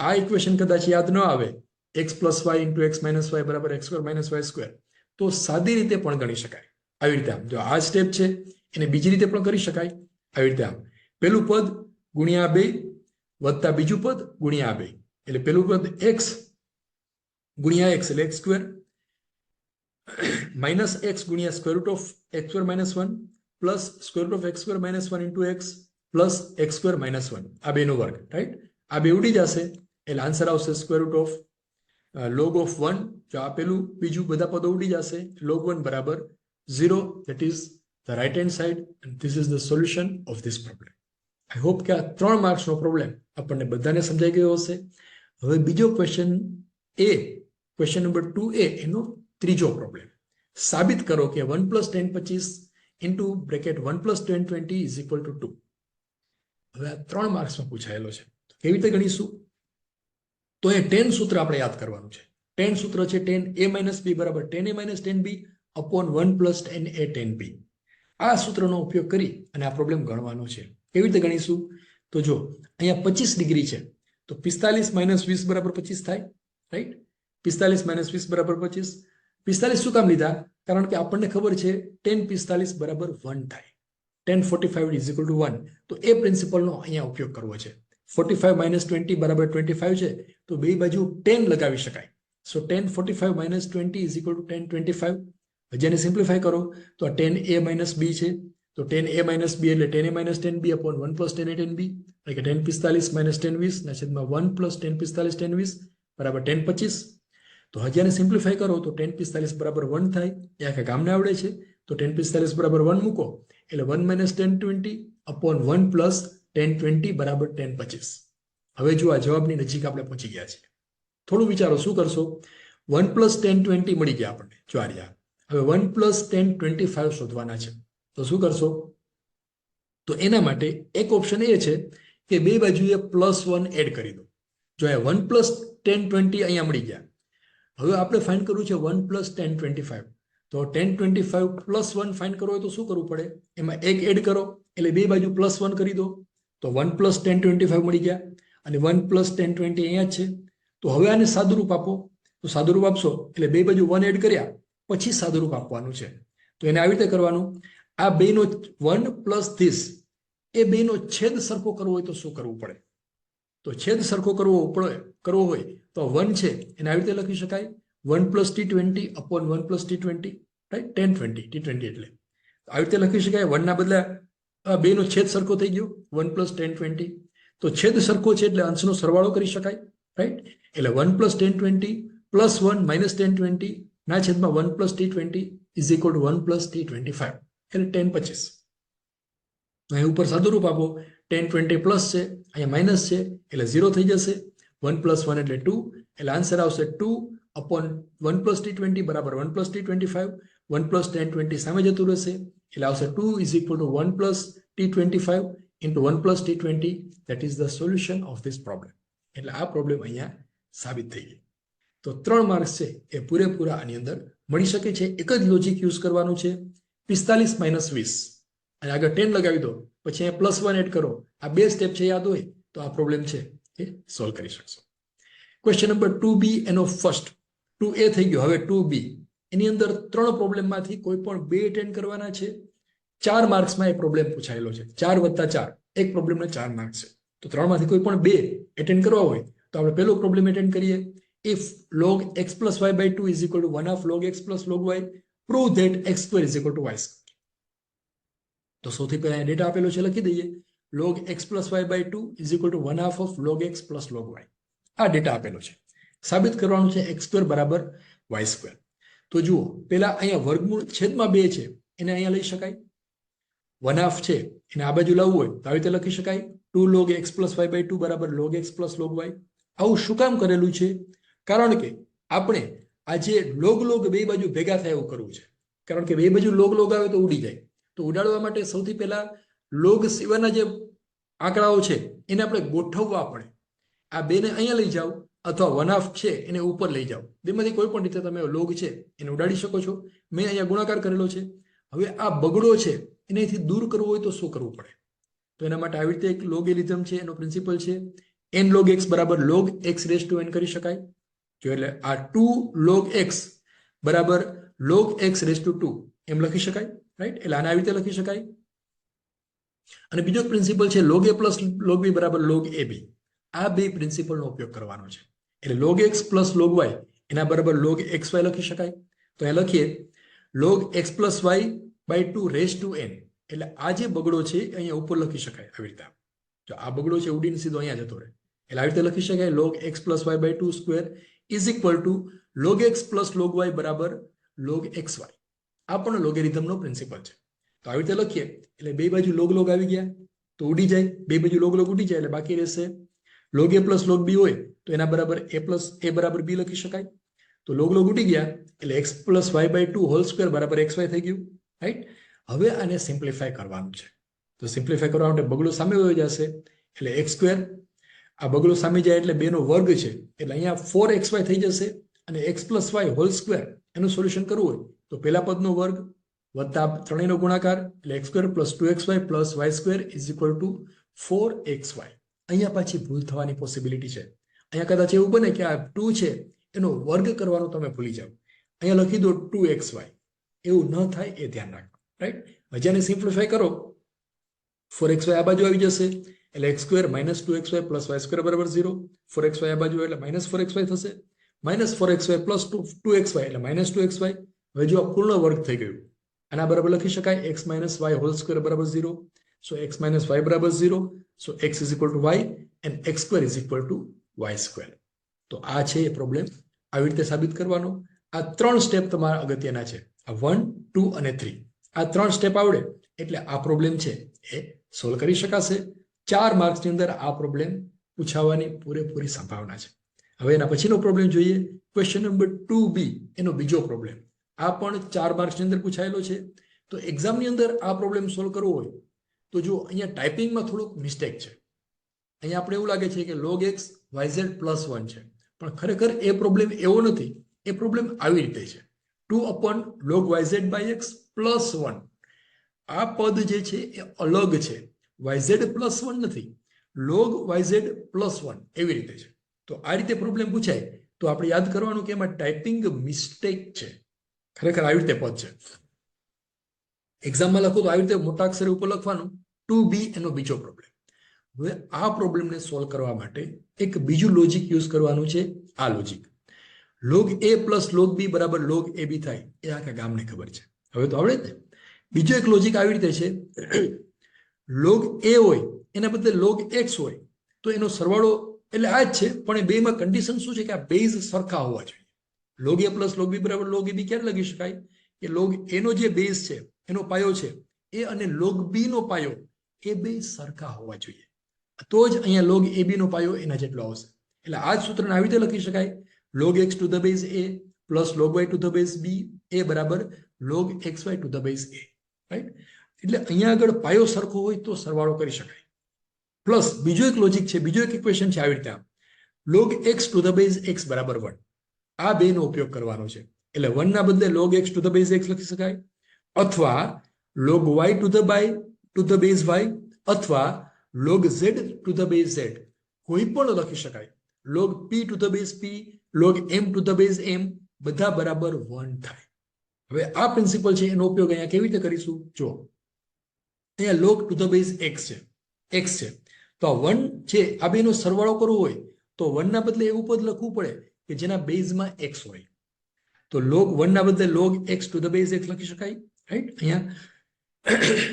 આ ઇક્વેશન કદાચ યાદ ન આવે x plus y into x minus y બરાબર x² માઇનસ y² તો સાદી રીતે પણ ગણી શકાય. આવી રીતે આમ જો આ સ્ટેપ છે એને બીજી રીતે પણ કરી શકાય. આવી રીતે આમ પેલું પદ ગુણ્યા 2 વત્તા બીજું પદ ગુણ્યા 2 એટલે પેલું પદ x ગુણ્યા x એટલે x² માઇનસ x ગુણ્યા square root of x² minus 1 plus square root of x² minus 1 into x plus x² minus 1 આ બેનો વર્ગ. રાઈટ, આ બે ઉડી જશે એટલે આન્સર આવશે square root of log of 1. જો આ પેલું બીજું બધા પદો ઉડી જશે log 1 બરાબર 0 that is the right hand side and this is the solution of this problem. I hope કે આ 3 માર્ક્સનો પ્રોબ્લેમ આપણને બધાને સમજાઈ ગયો હશે. હવે બીજો ક્વેશ્ચન નંબર 2a એનો ત્રીજો પ્રોબ્લેમ. સાબિત કરો કે 1 plus 10 25 into bracket 1 plus 10 20 is equal two 2. હવે આ 3 માર્ક્સમાં પૂછાયેલો છે. કેવી રીતે ગણીશું? તો એ 10 સૂત્ર આપણે યાદ કરવાનું છે. 10 સૂત્ર છે 10a માઇનસ b બરાબર 10a minus 10b upon 1 plus 10a 10b. આ સૂત્રનો ઉપયોગ કરી અને આ પ્રોબ્લેમ ગણવાનો છે. કેવી રીતે ગણીશું? તો જો અહીંયા 25 ડિગ્રી છે તો 45 માઇનસ 20 બરાબર 25 થાય. રાઈટ, 45 માઇનસ 20 બરાબર 25. 45 શું કામ લીધા? કારણ કે આપણને ખબર છે 10 45 બરાબર 1 થાય. 10 45 ઇઝ ઇક્વલ ટુ 1. તો એ પ્રિન્સિપલનો અહીંયા ઉપયોગ કરવો છે. 45 માઇનસ 20 બરાબર 25 છે તો બે બાજુ 10 લગાવી શકાય. સો 10 45 માઇનસ 20 ઇઝ ઇક્વલ ટુ 10 25. જેને સિમ્પ્લિફાય કરો તો આ 10a માઇનસ b છે તો 10a માઇનસ b એટલે 10a minus 10b upon 1 plus 10a 10b એટલે કે 10 45 માઇનસ 10 20 ના છેદમાં 1 પ્લસ 10 45 10 20 બરાબર 10 25. તો હજાને સિમ્પ્લિફાય કરો તો 10 45 બરાબર 1 થાય. એ આખા ગામને આવડે છે તો 10 45 બરાબર 1 મૂકો એટલે 1 માઇનસ 10 20 અપોન 1 પ્લસ 10 20 બરાબર 10 25. હવે જો આ જવાબની નજીક આપણે પહોંચી ગયા છીએ. થોડું વિચારો શું કરશો? 1 પ્લસ 10 20 મળી ગયા આપણને. જો આ રહ્યા. હવે 1 પ્લસ 10 25 શોધવાના છે તો શું કરશો? તો એના માટે એક ઓપ્શન એ છે કે બે બાજુએ પ્લસ 1 એડ કરી દો. જો આ 1 પ્લસ 10 20 અહીંયા મળી ગયા. હવે આપણે ફાઇન્ડ કરવું છે 1 પ્લસ 10 25. તો 10 25 પ્લસ 1 ફાઇન્ડ કરવો હોય તો શું કરવું પડે? એમાં એક એડ કરો એટલે બે બાજુ પ્લસ 1 કરી દો. તો 1 પ્લસ 10 25 મળી ગયા અને 1 પ્લસ 10 20 અહીંયા જ છે. તો હવે આને સાદુરૂપ આપો. તો સાદુરૂપ આપશો એટલે બે બાજુ 1 એડ કર્યા પછી સાદુરૂપ આપવાનું છે. તો એને આવી રીતે કરવાનું. આ બેનો 1 પ્લસ ધીસ એ બેનો છેદ સરખો કરવો હોય તો શું કરવું પડે? તો છેદ સરખો કરવો હોય તો 1 છે એને આવી રીતે લખી શકાય 1 plus t20 upon 1 plus t20. Right, 10 20 t20 એટલે આવી રીતે લખી શકાય. 1 ના બદલે બેનો છેદ સરખો થઈ ગયો 1 પ્લસ 10 20. તો છેદ સરખો છે એટલે અંશનો સરવાળો કરી શકાય. રાઈટ, એટલે 1 પ્લસ 10 20 પ્લસ 1 માઇનસ 10 20 ના છેદમાં 1 plus t20 is equal two 1 plus t25 એટલે 10 25. અહીં ઉપર સાદુરૂપ આપો 10 20 પ્લસ છે અહીંયા માઇનસ છે એટલે 0 થઈ જશે. 1 પ્લસ 1 એટલે 2 એટલે આન્સર આવશે 2 અપોન 1 પ્લસ t20 બરાબર 1 પ્લસ t25. 1 પ્લસ 10 20 સામે જતું રહેશે એટલે આવશે 2 is equal two 1 plus t25 into 1 plus t20. that is the solution of this problem. એટલે આ પ્રોબ્લેમ અહીંયા સાબિત થઈ ગઈ. તો 3 માર્ક્સ છે એ પૂરેપૂરા આની અંદર મળી શકે છે. એક જ લોજિક યુઝ કરવાનું છે. 45 માઇનસ 20 અને આગળ 10 લગાવી દો પછી અહીંયા પ્લસ 1 એડ કરો. આ બે સ્ટેપ છે યાદ હોય તો આ પ્રોબ્લેમ છે એ સોલ્વ કરી શકશો. ક્વેશ્ચન નંબર 2b એનો ફર્સ્ટ 2a થઈ ગયો. હવે 2b એની અંદર 3 પ્રોબ્લેમમાંથી કોઈ પણ 2 અટેન્ડ કરવાના છે. 4 માર્ક્સમાં એ પ્રોબ્લેમ પૂછાયેલો છે. 4 વત્તા 4 એક પ્રોબ્લેમના 4 માર્ક્સ છે. તો 3 માંથી કોઈ પણ 2 અટેન્ડ કરવા હોય તો આપણે પહેલો પ્રોબ્લેમ અટેન્ડ કરીએ. if log x plus y by 2 is equal to 1 half log x plus log y, prove that x square is equal to y square. તો સૌથી પહેલા ડેટા આપેલો છે લખી દઈએ. log x plus y by 2 is equal to 1 half of log x plus log y. આ data આપેલો છે. સાબિત કરવાનું છે x square બરાબર y square. તો જુઓ પેલા અહીંયા વર્ગમૂળ છેદમાં 2 છે એને અહીંયા લઈ શકાય, 1/2 છે એને આ બાજુ લાવવું હોય તો આવી રીતે લખી શકાય, 2 log x plus y by 2 બરાબર log x plus log y. આવું શું કામ કરેલું છે? કારણ કે આપણે આજે log બે બાજુ ભેગા થાય એવું કરવું છે, કારણ કે બે બાજુ log આવે તો ઉડી જાય. તો ઉડાડવા માટે સૌથી પહેલા log સિવાયના જે આંકડાઓ છે એને આપણે ગોઠવવા પડે. આ બેને અહીંયા લઈ જાઓ અથવા 1/2 છે એને ઉપર લઈ જાઓ, બેમાંથી કોઈ પણ રીતે તમે log છે એને ઉડાડી શકો છો. મેં અહીંયા ગુણાકાર કરેલો છે. હવે આ બગડો છે એનાથી દૂર કરવો હોય તો શું કરવું પડે? તો એના માટે આવી રીતે એક લોગેરિધમ છે, એનો પ્રિન્સિપલ છે n log x બરાબર log x raised to n કરી શકાય. જો એટલે આ 2 log x બરાબર log x raised to 2 એમ લખી શકાય, રાઈટ? એટલે આને આવી રીતે લખી શકાય. અને બીજો પ્રિન્સિપલ છે log a plus log b બરાબર log ab. આ બે પ્રિન્સિપલનો ઉપયોગ કરવાનો છે. એટલે log x plus log y એના બરાબર log xy લખી શકાય. તો અહીં લખીએ log x plus y by 2 raised to n. એટલે આ જે બગડો છે અહીંયા ઉપર લખી શકાય આવી રીતે. જો આ બગડો છે ઉડીને સીધો અહીંયા જતો રહે, એટલે આવી રીતે લખી શકાય log x plus y by 2 square is equal to log x plus log y બરાબર log xy. આ પણ લોગેરિધમનો પ્રિન્સિપલ છે. તો આવી રીતે લખીએ એટલે બે બાજુ log આવી ગયા તો ઉડી જાય, બે બાજુ log ઉડી જાય એટલે બાકી રહેશે log a plus log b હોય તો એના બરાબર a બરાબર b લખી શકાય. તો log ઉડી ગયા એટલે x plus y by 2 whole square બરાબર xy થઈ ગયું, રાઈટ? હવે આને સિમ્પ્લિફાય કરવાનું છે. તો સિમ્પ્લિફાય કરવા માટે બગડો સામે વયો જશે એટલે x સ્ક્વેર, આ બગડો સામે જાય એટલે 2 નો વર્ગ છે એટલે અહીંયા 4xy થઈ જશે. અને x plus y whole square એનું સોલ્યુશન કરવું હોય તો પહેલા પદનો વર્ગ વત્તા ત્રણેયનો ગુણાકાર એટલે x square plus 2xy plus y square is equal two 4xy. અહીંયા પાછી ભૂલ થવાની પોસિબિલિટી છે. અહીંયા કદાચ એવું બને કે આ 2 છે એનો વર્ગ કરવાનો તમે ભૂલી જાઓ, અહીંયા લખી દો 2xy. એવું ન થાય એ ધ્યાન રાખો, રાઈટ? હજાને સિમ્પ્લિફાય કરો 4xy આ બાજુ આવી જશે એટલે x square minus 2xy plus y square બરાબર 0. 4xy આ બાજુ એટલે માઇનસ 4xy થશે, માઇનસ 4xy પ્લસ 2xy એટલે માઇનસ 2xy. હવે જો આ પૂર્ણ વર્ગ થઈ ગયું, આના બરાબર લખી શકાય x minus y whole square બરાબર 0. સો x માઇનસ y બરાબર 0. સો x is equal two y and x square is equal two y square. તો આ છે એ પ્રોબ્લેમ, આવી રીતે સાબિત કરવાનો. આ 3 સ્ટેપ તમારા અગત્યના છે, આ 1, 2 અને 3. આ 3 સ્ટેપ આવડે એટલે આ પ્રોબ્લેમ છે એ સોલ્વ કરી શકાશે. 4 માર્ક્સની અંદર આ પ્રોબ્લેમ પૂછાવાની પૂરેપૂરી સંભાવના છે. હવે એના પછીનો પ્રોબ્લેમ જોઈએ, ક્વેશ્ચન નંબર 2b, એનો બીજો પ્રોબ્લેમ. આ પણ 4 માર્ક્સની અંદર પૂછાયેલો છે. તો એક્ઝામની અંદર આ પ્રોબ્લેમ સોલ્વ કરવો હોય તો જો અહીંયા ટાઈપિંગમાં થોડુંક મિસ્ટેક છે. અહીંયા આપણે એવું લાગે છે કે log x yz પ્લસ 1 છે, પણ ખરેખર એ પ્રોબ્લેમ એવો નથી. એ પ્રોબ્લેમ આવી રીતે છે 2 upon log yz by x plus 1. આ પદ જે છે એ અલગ છે, yz પ્લસ 1 નથી, log yz પ્લસ 1 એવી રીતે છે. તો આ રીતે પ્રોબ્લેમ પૂછાય તો આપણે યાદ કરવાનું કે એમાં ટાઈપિંગ મિસ્ટેક છે, ખરેખર આવી રીતે પદ છે. એક્ઝામમાં લખો તો આવી રીતે મોટા અક્ષરે ઉપર લખવાનું 2b, એનો બીજો પ્રોબ્લેમ. હવે આ પ્રોબ્લેમને સોલ્વ કરવા માટે એક બીજું લોજિક યુઝ કરવાનું છે. આ logic log a plus log b બરાબર log ab થાય એ આખા ગામને ખબર છે, હવે તો આવડે જ ને. બીજો એક લોજિક આવી રીતે છે, log a હોય એના બદલે log x હોય તો એનો સરવાળો એટલે આ જ છે, પણ એ બેમાં કન્ડિશન શું છે કે આ બેઝ સરખા હોવા જોઈએ. log a plus log b બરાબર log ab ક્યારે લખી શકાય કે log a નો જે બેઝ છે એનો પાયો છે એ અને log b નો પાયો એ બે સરખા હોવા જોઈએ, તો જ અહીંયા log ab નો પાયો એના જેટલો આવશે. એટલે આ જ સૂત્રને આવી રીતે લખી શકાય log x to the base a plus log y to the base b a બરાબર log xy to the base a, right? એટલે અહીંયા આગળ પાયો સરખો હોય તો સરવાળો કરી શકાય. પ્લસ બીજો એક લોજિક છે, બીજો એક ઇક્વેશન છે આવી રીતે આમ log x to the base x બરાબર 1. આ બેનો ઉપયોગ કરવાનો છે. એટલે 1 ના બદલે log x to the base x લખી શકાય, અથવા log y to the base y, અથવા log z to the base z, કોઈ પણ લખી શકાય. log p to the base p, log m to the base m, બધા બરાબર 1 થાય. હવે આ પ્રિન્સિપલ છે એનો ઉપયોગ અહીંયા કેવી રીતે કરીશું? જો અહીંયા log to the base x છે તો આ 1 છે, આ બેનો સરવાળો કરવો હોય તો 1 ના બદલે એવું પદ લખવું પડે કે જેના બેઝમાં x હોય. તો log 1 ના બદલે log x to the base x લખી શકાય, રાઈટ? અહીંયા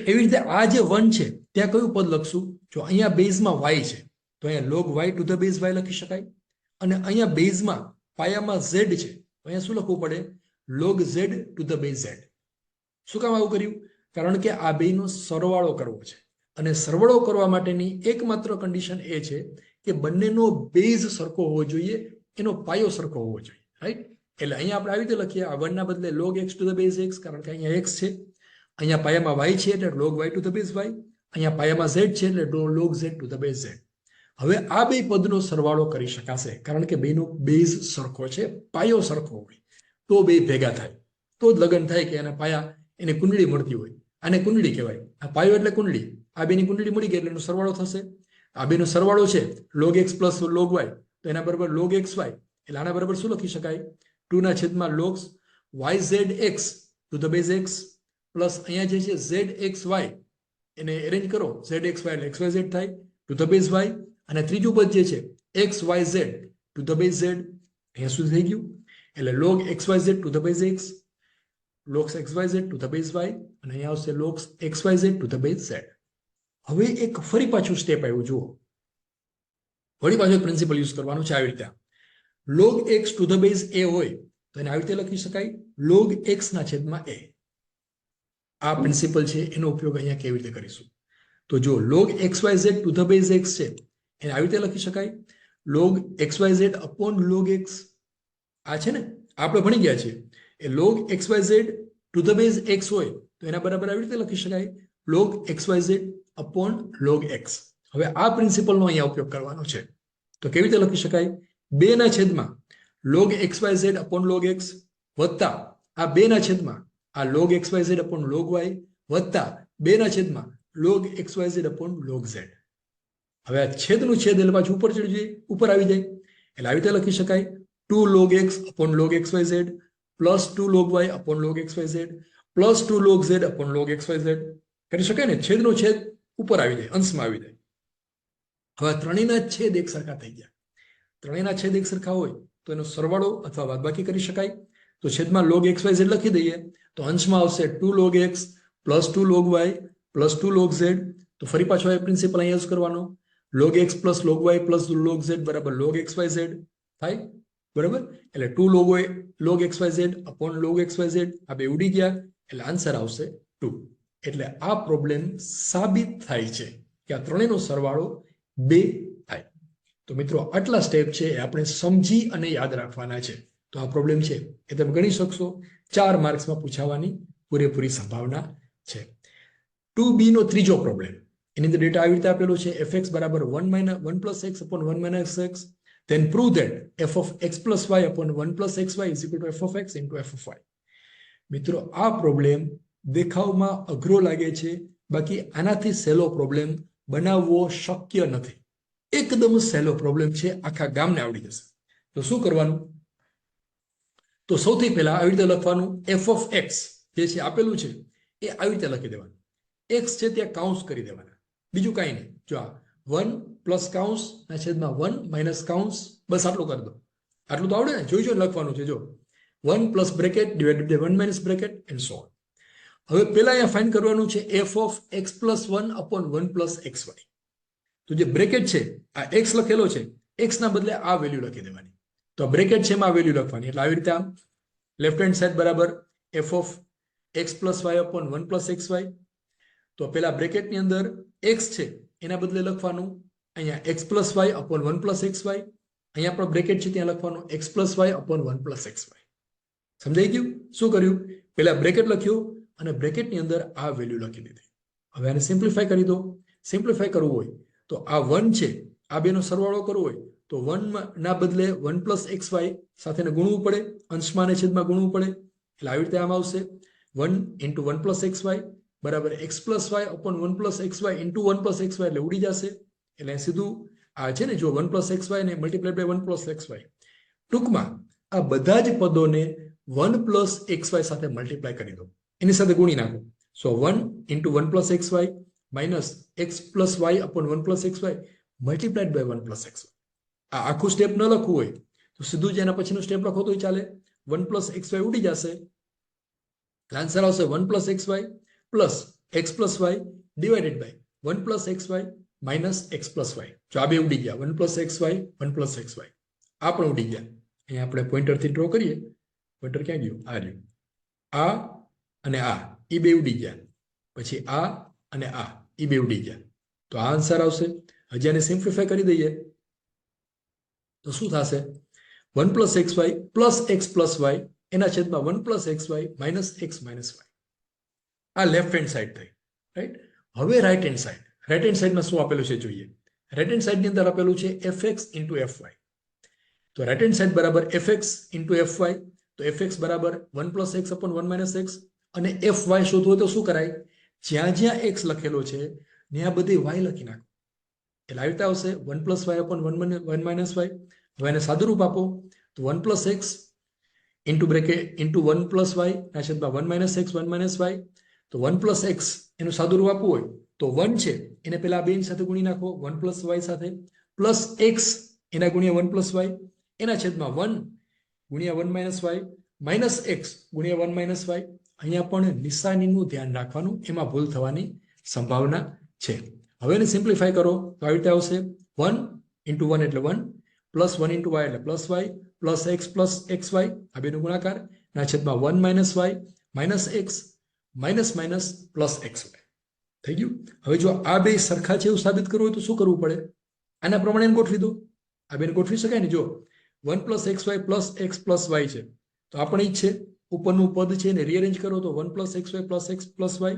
એવી રીતે આ જે 1 છે ત્યાં કયું પદ લખશું? જો અહીંયા બેઝમાં y છે તો અહીંયા log y to the base y લખી શકાય, અને અહીંયા બેઝમાં પાયામાં z છે તો અહીંયા શું લખવું પડે? log z to the base z. શું કામ આવું કર્યું? કારણ કે આ બેનો સરવાળો કરવો છે અને સરવાળો કરવા માટેની એકમાત્ર કન્ડિશન એ છે કે બંનેનો બેઝ સરખો હોવો જોઈએ, એનો પાયો સરખો હોવો જોઈએ, રાઈટ? એટલે અહીંયા આપણે આવી રીતે લખીએ, આ 1 ના બદલે log x to the base x, કારણ કે અહીંયા x છે, અહીંયા પાયામાં y છે એટલે log y to the base y, અહીંયા પાયામાં z છે એટલે log z to the base z. હવે આ બે પદનો સરવાળો કરી શકાશે કારણ કે બેનો બેઝ સરખો છે, પાયો સરખો હોય તો બે ભેગા થાય, તો જ લગ્ન થાય કે એના પાયા એને કુંડળી મળતી હોય. આને કુંડળી કહેવાય, આ પાયો એટલે કુંડળી. આ બેની કુંડળી મળી ગઈ એટલે એનો સરવાળો થશે. આ બેનો સરવાળો છે log x plus log y, તો એના બરાબર log xy, એટલે આના બરાબર શું લખી શકાય? 2 ના છેદમાં log yzx to the base x plus અહીંયા જે છે zxy, એને એરેન્જ કરો, zxy એટલે xyz થાય to the base y, અને ત્રીજું પદ જે છે xyz to the base z, અહીંયા શું થઈ ગયું? એટલે log xyz to the base x, log xyz to the base y, અને અહીંયા આવશે log xyz to the base z. હવે એક ફરી પાછું સ્ટેપ આવ્યું, જુઓ, ફરી પાછું પ્રિન્સિપલ યુઝ કરવાનું છે. આવી રીતે log x to the base a હોય તો એને આવી રીતે લખી શકાય log x ના છેદમાં a. આ પ્રિન્સિપલ છે, એનો ઉપયોગ અહીંયા કેવી રીતે કરીશું? તો જો log xyz to the base x છે એને આવી રીતે લખી શકાય log xyz upon log x. આ છે ને, આપણે ભણી ગયા છીએ. એ log xyz to the base x હોય તો એના બરાબર આવી રીતે લખી શકાય log xyz upon log x. હવે આ પ્રિન્સિપલનો અહીંયા ઉપયોગ કરવાનો છે, તો કેવી રીતે લખી શકાય? 2 ના છેદમાં log xyz upon log x વત્તા આ 2 ના છેદમાં આ log xyz upon log y વત્તા 2 ના છેદમાં log xyz upon log z. હવે આ છેદનું છેદ એટલે પાછું ઉપર ચડી જાય, ઉપર આવી જાય, એટલે આવી રીતે લખી શકાય 2 log x upon log xyz plus 2 log y upon log xyz plus 2 log z upon log xyz. કરી શકાય ને? છેદનો છેદ ઉપર આવી જાય, અંશમાં આવી જાય. હવે ત્રણેયના છેદ એક સરખા થઈ ગયા. ત્રણેયના છેદ એક સરખા હોય તો એનો સરવાળો અથવા બાદબાકી કરી શકાય. તો છેદમાં log xyz લખી દઈએ તો અંશમાં આવશે 2 log x plus 2 log y plus 2 log z. તો ફરી પાછો એ પ્રિન્સિપલ અહીંયા યુઝ કરવાનો, log x plus log y plus log z બરાબર log xyz થાય, બરાબર? એટલે 2 log xyz upon log xyz, આ બે ઉડી ગયા એટલે આન્સર આવશે 2. એટલે આ પ્રોબ્લેમ સાબિત થાય છે કે આ ત્રણેયનો સરવાળો 2 થાય. તો મિત્રો આટલા સ્ટેપ છે એ આપણે સમજી અને યાદ રાખવાના છે. તો આ પ્રોબ્લેમ છે એ તમે ગણી શકશો, 4 માર્ક્સમાં પૂછાવાની પૂરેપૂરી સંભાવના છે. 2b નો ત્રીજો પ્રોબ્લેમ, એની અંદર ડેટા આવી રીતે આપેલો છે fx બરાબર 1 plus x upon 1 minus x, then prove that f of x plus y upon 1 plus xy is equal to f of x into f of y. મિત્રો આ પ્રોબ્લેમ દેખાવમાં અઘરો લાગે છે, બાકી આનાથી સહેલો પ્રોબ્લેમ બનાવવો શક્ય નથી. એકદમ સહેલો પ્રોબ્લેમ છે, આખા ગામને આવડી જશે. તો શું કરવાનું? તો સૌથી પહેલા આવી રીતે લખવાનું f of x જે છે આપેલું છે એ આવી રીતે લખી દેવાનું. x છે ત્યાં કાઉન્સ કરી દેવાના, બીજું કાંઈ નહીં. જો આ 1 પ્લસ કાઉન્સ ના છેદમાં 1 માઇનસ કાઉન્સ, બસ આટલું કરી દો. આટલું તો આવડે ને? જોઈ લખવાનું છે. જો 1 plus bracket divided by 1 minus bracket and so on. હવે પેલા અહીંયા ફાઇન્ડ કરવાનું છે f of x plus 1 upon 1 plus xy. તો જે બ્રેકેટ છે આ x લખેલો છે, x ના બદલે આ વેલ્યુ લખી દેવાની. તો બ્રેકેટ છે એમાં આ વેલ્યુ લખવાની. એટલે આવી રીતે આમ લેફ્ટ હેન્ડ સાઈડ બરાબર f of x plus y upon 1 plus xy. તો પેલા બ્રેકેટની અંદર x છે એના બદલે લખવાનું અહીંયા x plus y upon 1 plus xy. અહીંયા પણ બ્રેકેટ છે ત્યાં લખવાનું x plus y upon 1 plus xy. સમજાઈ ગયું? શું કર્યું? પેલા બ્રેકેટ લખ્યું અને બ્રેકેટની અંદર આ વેલ્યુ લખી દીધી. હવે આને સિમ્પ્લિફાય કરી દો. સિમ્પ્લિફાય કરવું હોય તો આ 1 છે, આ બેનો સરવાળો કરવો હોય તો 1 ના બદલે 1 plus xy સાથે ગુણવું પડે, અંશમાં અને છેદમાં ગુણવું પડે. એટલે આવી રીતે આમ આવશે 1 into 1 plus xy બરાબર x plus y upon 1 plus xy into 1 plus xy, એટલે ઉડી જશે. એટલે સીધું આ છે ને, જો 1 plus xy ને મલ્ટીપ્લાઇડ બાય 1 plus xy. ટૂંકમાં આ બધા જ પદોને 1 plus xy સાથે મલ્ટીપ્લાય કરી દો, એની સાથે ગુણી નાખો. સો 1 into 1 plus xy minus x plus y upon 1 plus xy multiplied by 1 plus xy. આ આખું સ્ટેપ ન લખવું હોય તો સીધું જ એના પછીનું સ્ટેપ લખો તો ચાલે. 1 plus xy ઉડી જશે, આન્સર આવશે 1 plus xy plus x plus y divided by 1 plus xy minus x plus y. જો આ બે ઉડી ગયા, 1 plus xy 1 plus xy આ પણ ઉડી ગયા. અહીંયા આપણે પોઇન્ટરથી ડ્રો કરીએ પોઈન્ટર ક્યાં ગયું? આ રહ્યું. આ અને આ એ બે ઉડી ગયા, પછી આ અને આ એ બે ઉડી ગયા, તો આ આન્સર આવશે. હજી આને સિમ્પ્લિફાય કરી દઈએ તો શું થશે? 1 plus x y plus x plus y એના છેદમાં 1 plus x y minus x minus y. આ લેફ્ટ હેન્ડ સાઈડ થઈ, રાઈટ. હવે right hand side, right hand સાઈડમાં શું આપેલું છે જોઈએ. રાઈટ હેન્ડ સાઈડની અંદર આપેલું છે fx ઇન્ટુ fy. તો રાઈટ હેન્ડ સાઈડ બરાબર fx ઇન્ટુ fy, તો fx બરાબર 1 plus x upon 1 minus x, અને fy શોધવું હોય તો શું કરાય? જ્યાં જ્યાં x લખેલો છે ત્યાં બધી y લખી નાખો, એટલે આવી રીતે આવશે 1 plus y upon 1 minus y. હવે એને સાદુરૂપ આપો તો 1 plus x into bracket into 1 plus y ના છેદમાં 1 માઇનસ એક્સ 1 માઇનસ વાય. તો 1 પ્લસ એક્સ એનું સાદુરૂપ આપવું હોય તો 1 છે એને પેલા બેની સાથે ગુણી નાખો 1 પ્લસ વાય સાથે, પ્લસ એક્સ એના ગુણ્યા 1 પ્લસ વાય એના છેદમાં 1 ગુણ્યા 1 માઇનસ વાય માઇનસ એક્સ ગુણ્યા 1 માઇનસ વાય. અહીંયા પણ નિશાનીનું ધ્યાન રાખવાનું, એમાં ભૂલ થવાની સંભાવના છે. હવે એને સિમ્પ્લિફાય કરો તો આવી રીતે આવશે 1 ઇન્ટુ 1 એટલે 1, પ્લસ 1 ઇન્ટુ વાય એટલે plus y, plus x y આ બેનો ગુણાકાર ના છેદમાં 1 minus y minus x minus minus plus x y થઈ ગયું. હવે જો આ બે સરખા છે એવું સાબિત કરવું હોય તો શું કરવું પડે? આના પ્રમાણે ગોઠવી દો. આ બેને ગોઠવી શકાય ને. જો 1 plus x y plus x plus y છે તો આપણે જ છે ઉપરનું પદ છે એને રીઅરેન્જ કરો તો 1 plus x y plus x plus y,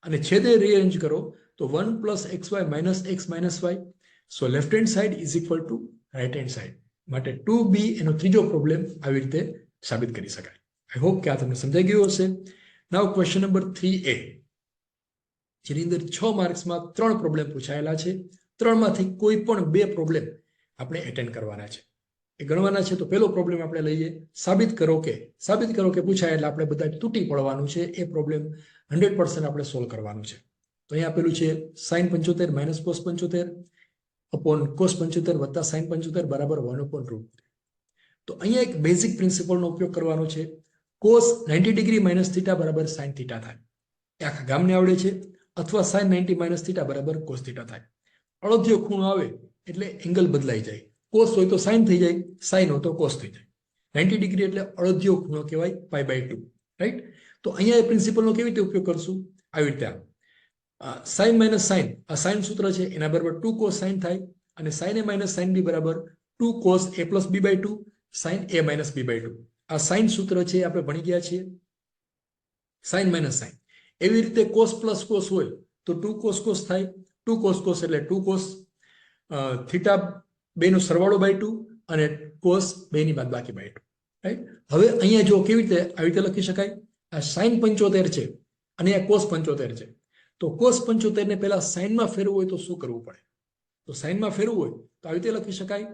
અને છેદે રીઅરેન્જ કરો તો 1 plus x y minus x minus y. So left hand side is equal to right hand side. માટે 2b એનો ત્રીજો પ્રોબ્લેમ આવી રીતે સાબિત કરી શકાય. આઈ હોપ કે આ તમને સમજાઈ ગયું હશે. નાઉ ક્વેશ્ચન નંબર 3a, જેની અંદર 6 માર્ક્સમાં 3 પ્રોબ્લેમ પૂછાયેલા છે. 3માંથી કોઈ પણ 2 પ્રોબ્લેમ આપણે એટેન્ડ કરવાના છે, એ ગણવાના છે. તો પહેલો પ્રોબ્લેમ આપણે લઈએ, સાબિત કરો કે પૂછાય એટલે આપણે બધા તૂટી પડવાનું છે. એ પ્રોબ્લેમ 100% આપણે સોલ્વ કરવાનું છે. તો અહીંયા આપેલું છે sin 75 minus cos 75 upon cos 75 વત્તા sin 75 બરાબર 1 અપોન √3. તો અહીંયા એક બેઝિક પ્રિન્સિપલનો ઉપયોગ કરવાનો છે. cos 90 ડિગ્રી માઇનસ થીટા બરાબર sin થીટા થાય, એ આખા ગામને આવડે છે. અથવા sin 90 માઇનસ થીટા બરાબર cos થીટા થાય. અડધ્યો ખૂણો આવે એટલે એંગલ બદલાઈ જાય. cos હોય તો sin થઈ જાય, sin હોય તો cos થઈ જાય. 90 ડિગ્રી એટલે અડધ્યો ખૂણો કહેવાય π/2, રાઈટ. તો અહીંયા એ પ્રિન્સિપલનો કેવી રીતે ઉપયોગ કરશું? આવી રીતે sin માઇનસ sin, આ sin સૂત્ર છે એના બરાબર 2 cos sin થાય, અને sin a minus sin b બરાબર 2 cos a plus b/2 sin a minus b/2. આ sin સૂત્ર છે આપણે ભણી ગયા છીએ, sin માઇનસ sin. એવી રીતે cos પ્લસ cos હોય તો 2 cos cos થાય, 2 cos cos એટલે 2 cos થીટા બેનો સરવાળો /2 અને cos બેની બાદબાકી /2, રાઈટ. હવે અહીંયા જો કેવી રીતે આવી રીતે લખી શકાય, આ sin 75 છે અને આ cos 75 છે. તો cos 75 ને પહેલા sin માં ફેરવવું હોય તો શું કરવું પડે? તો sin માં ફેરવવું હોય તો આવી રીતે લખી શકાય,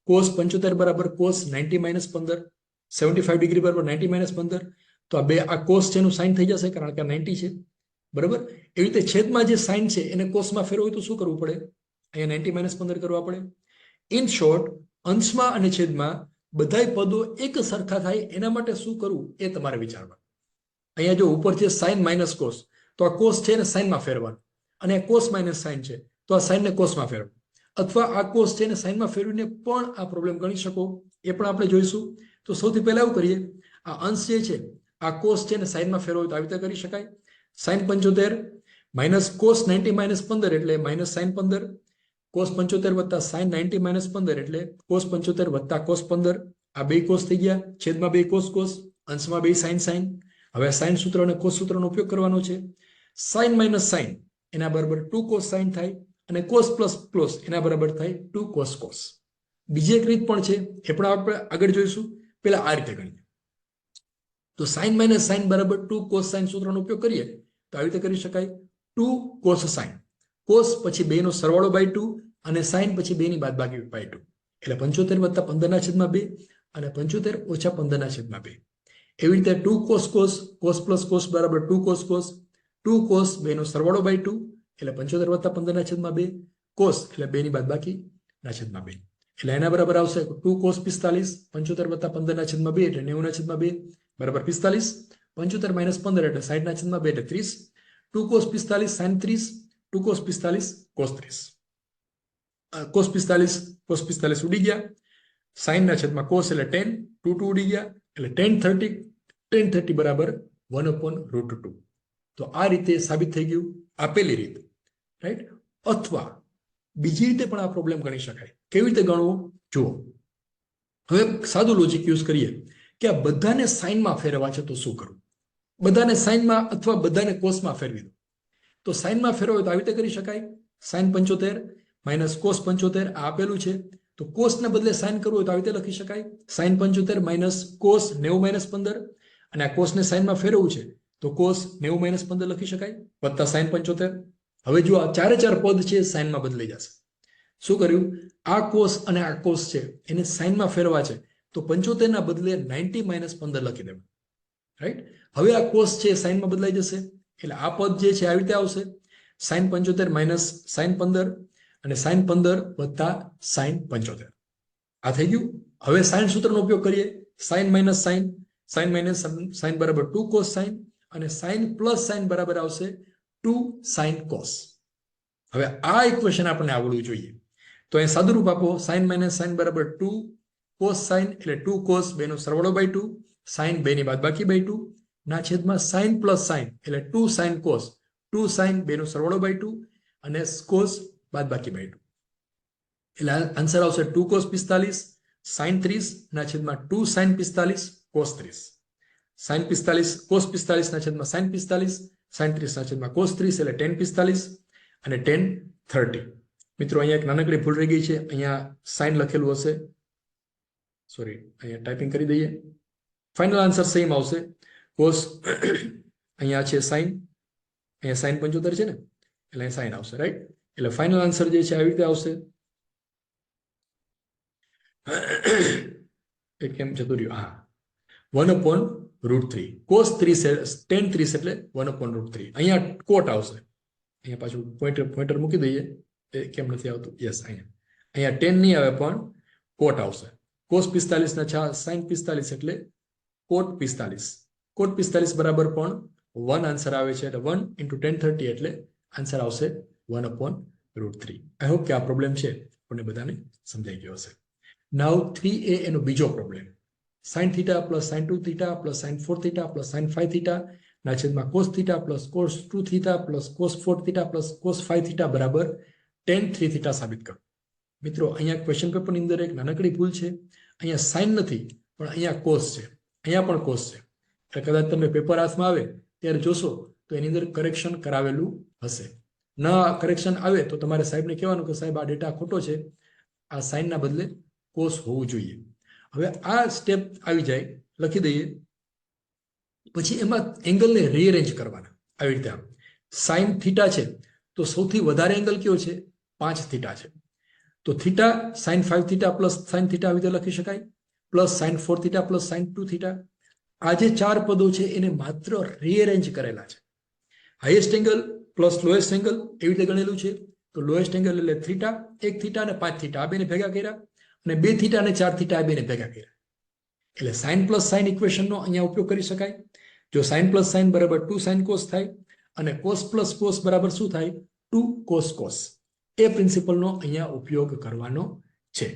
cos 75 બરાબર cos 90 માઇનસ 15, 75 ડિગ્રી બરાબર 90 માઇનસ 15. તો આ બે આ cos છે એનું sin થઈ જશે કારણ કે 90 છે, બરાબર. એવી રીતે છેદમાં જે sin છે એને cos માં ફેરવવું હોય તો શું કરવું પડે? અહીંયા 90 માઇનસ 15 કરવા પડે. ઇન શોર્ટ, અંશમાં અને છેદમાં બધાય પદો એક સરખા થાય એના માટે શું કરવું એ તમારે વિચારવાનું. અહીંયા જો ઉપર છે sin માઇનસ cos, તો આ cos છે એને sin માં ફેરવાનું, અને આ cos માઇનસ sin છે તો આ sin ને cos માં ફેરવવું. અથવા આ cos છે એને sin માં ફેરવીને પણ આ પ્રોબ્લેમ ગણી શકો, એ પણ આપણે જોઈશું. તો સૌથી પહેલા એવું કરીએ, આ અંશ જે છે આ cos છે એને sin માં ફેરવો તો આવી રીતે કરી શકાય. sin 75 માઇનસ cos 90 માઇનસ 15 એટલે માઇનસ sin 15, cos 75 વત્તા sin 90 માઇનસ 15 એટલે cos 75 વત્તા cos 15. આ બે cos થઈ ગયા, છેદમાં બે cos cos, અંશમાં બે sin sin. હવે sin સૂત્ર અને cos સૂત્રનો ઉપયોગ કરવાનો છે. sin માઇનસ sin એના બરાબર 2 cos sin થાય, અને cos પ્લસ cos એના બરાબર થાય 2 cos cos. બીજી એક રીત પણ છે, એ પણ આપણે આગળ જોઈશું. પહેલા આ રીતે ગણીએ તો sin માઇનસ sin બરાબર 2 cos sin સૂત્રનો ઉપયોગ કરીએ તો આવી રીતે કરી શકાય, 2 cos sin, cos પછી બેનો સરવાળો /2 અને sin પછી બેની બાદબાકી /2 એટલે 75 વત્તા 15/2 અને 75 ઓછા 15/2. એવી રીતે 2 cos cos, cos plus cos બરાબર 2 cos cos, 2 cos બેનો સરવાળો /2 એટલે 75 વત્તા 15/2, cos એટલે બેની બાદબાકી /2 એટલે એના બરાબર આવશે 2 cos 45, 75 વત્તા 15/2 એટલે 90/2 બરાબર 45. 75 માઇનસ 15 એટલે 60/2 એટલે 30. 2 cos 45 sin 30, 2 cos 45 cos 30. cos 45 ઉડી ગયા, sin ના છેદમાં cos એટલે 10, 2 ઉડી ગયા એટલે tan 30 tan30 બરાબર 1/√2. તો આ રીતે સાબિત થઈ ગયું આપેલી રીત, રાઈટ. અથવા બીજી રીતે પણ આ પ્રોબ્લેમ ગણી શકાય. કેવી રીતે ગણવો જુઓ. હવે સાદું લોજિક યુઝ કરીએ કે આ બધાને સાઇનમાં ફેરવવા છે તો શું કરવું. બધાને સાઇનમાં અથવા બધાને કોસમાં ફેરવી દો. તો સાઇનમાં ફેરવો તો આવી રીતે કરી શકાય. સાઇન 75 માઇનસ કોસ 75 આ આપેલું છે. તો કોસને બદલે સાઇન કરવું હોય તો આવી રીતે લખી શકાય. સાઇન 75 માઇનસ કોસ 90 - 15, અને આ કોસને સાઇનમાં ફેરવવું છે તો કોસ 90 - 15 લખી શકાય, વત્તા સાઇન 75. હવે જો આ ચારે ચાર પદ છે સાઇનમાં બદલાઈ જશે. શું કર્યું? આ કોસ અને આ કોસ છે એને સાઇનમાં ફેરવા છે તો 75 ના બદલે 90 - 15 લખી દેવું, રાઈટ. હવે આ કોસ છે સાઇનમાં બદલાઈ જશે એટલે આ પદ જે છે આવી રીતે આવશે. સાઇન 75 માઇનસ સાઇન 15 અને સાઇન 15 વત્તા સાઇન 75. આ થઈ ગયું. હવે સાઇન સૂત્રનો ઉપયોગ કરીએ. Sine minus sine, sine minus sine બરાબર 2 કોસ સાઇન, અને સાઇન પ્લસ સાઇન બરાબર આવશે 2 સાઇન કોસ. હવે આ ઇક્વેશન આપણને આવડવું જોઈએ. તો અહીં સાદું રૂપ આપો. સાઇન માઇનસ સાઇન બરાબર 2 કોસ સાઇન એટલે 2 કોસ 2 નો સરવાળો બાય 2, સાઇન 2 ની બાદબાકી બાય 2 ના છેદમાં સાઇન પ્લસ સાઇન એટલે 2 સાઇન કોસ 2 સાઇન 2 નો સરવાળો બાય 2 અને કોસ બાદબાકી બાય 2. એટલે આન્સર આવશે 2 કોસ 45 સાઇન 30 ના છેદમાં 2 સાઇન 45 કોસ 30. સાઇન 45 કોસ 45 ના છેદમાં સાઇન 45, સાઇન 30 ના છેદમાં કોસ 30 એટલે tan 45 અને tan 30. મિત્રો અહીંયા એક નાનકડી ભૂલ રહી ગઈ છે. અહીંયા સાઇન લખેલું હશે, સોરી, અહીંયા ટાઈપિંગ કરી દઈએ. ફાઇનલ આન્સર સેમ આવશે. કોસ અહીંયા છે સાઇન, અહીંયા સાઇન 75 છે ને એટલે અહીં સાઇન આવશે, રાઈટ. એટલે ફાઇનલ આન્સર જે છે આવી રીતે આવશે. એ કેમ જતું રહ્યું? હા, 1/√3 કોસ 30 tan 30 એટલે 1/√3. અહીંયા કોટ આવશે. અહીંયા પાછું પોઈન્ટર મૂકી દઈએ. એ કેમ નથી આવતું? યસ, અહીંયા tan નહીં આવે પણ કોટ આવશે. કોસ 45 ના સાઇન 45 એટલે કોટ 45. કોટ 45 બરાબર પણ 1 આન્સર આવે છે. એટલે 1 × tan 30 એટલે આન્સર આવશે 1/√3. આઈ હોપ કે આ પ્રોબ્લેમ છે આપણને બધાને સમજાઈ ગયો હશે. નાઉ 3a એનો બીજો problem. sin θ plus sin 2θ plus sin 4θ plus sin 5θ ના છેદમાં cos θ plus cos 2θ plus cos 4θ plus cos 5θ બરાબર tan 3θ સાબિત કરો. મિત્રો અહીંયા ક્વેશ્ચન પેપરની અંદર એક નાનકડી ભૂલ છે. અહીંયા સાઇન નથી પણ અહીંયા કોસ છે, અહીંયા પણ કોસ છે. એટલે કદાચ તમને પેપર હાથમાં આવે ત્યારે જોશો તો એની અંદર કરેક્શન કરાવેલું હશે. ના કરેક્શન આવે તો તમારે સાહેબને કહેવાનું કે સાહેબ આ ડેટા ખોટો છે, આ સાઇનના બદલે કોસ હોવું જોઈએ. હવે આ સ્ટેપ આવી જાય, લખી દઈએ. પછી એમાં એંગલને રીઅરેન્જ કરવાના. આવી રીતે સાઇન થીટા છે તો સૌથી વધારે એંગલ કયો છે? 5 થીટા છે. તો theta sine 5θ plus sine theta આવી રીતે લખી શકાય, પ્લસ સાઇન 4θ પ્લસ સાઇન 2θ. આ જે ચાર પદો છે એને માત્ર રીઅરેન્જ કરેલા છે. Highest angle plus lowest angle એવી રીતે ગણેલું છે. તો લોએસ્ટ એંગલ એટલે થીટા, 1 થીટા અને 5 થીટા આ બેને ભેગા કર્યા, અને 2 થીટા અને 4 થીટા આ બેને ભેગા કર્યા. એટલે સાઇન પ્લસ સાઇન ઇક્વેશનનો અહીંયા ઉપયોગ કરી શકાય. જો સાઇન પ્લસ સાઇન બરાબર 2 સાઇન કોસ થાય અને કોસ પ્લસ કોસ બરાબર શું થાય? 2 કોસ કોસ. એ પ્રિન્સિપલનો અહીંયા ઉપયોગ કરવાનો છે.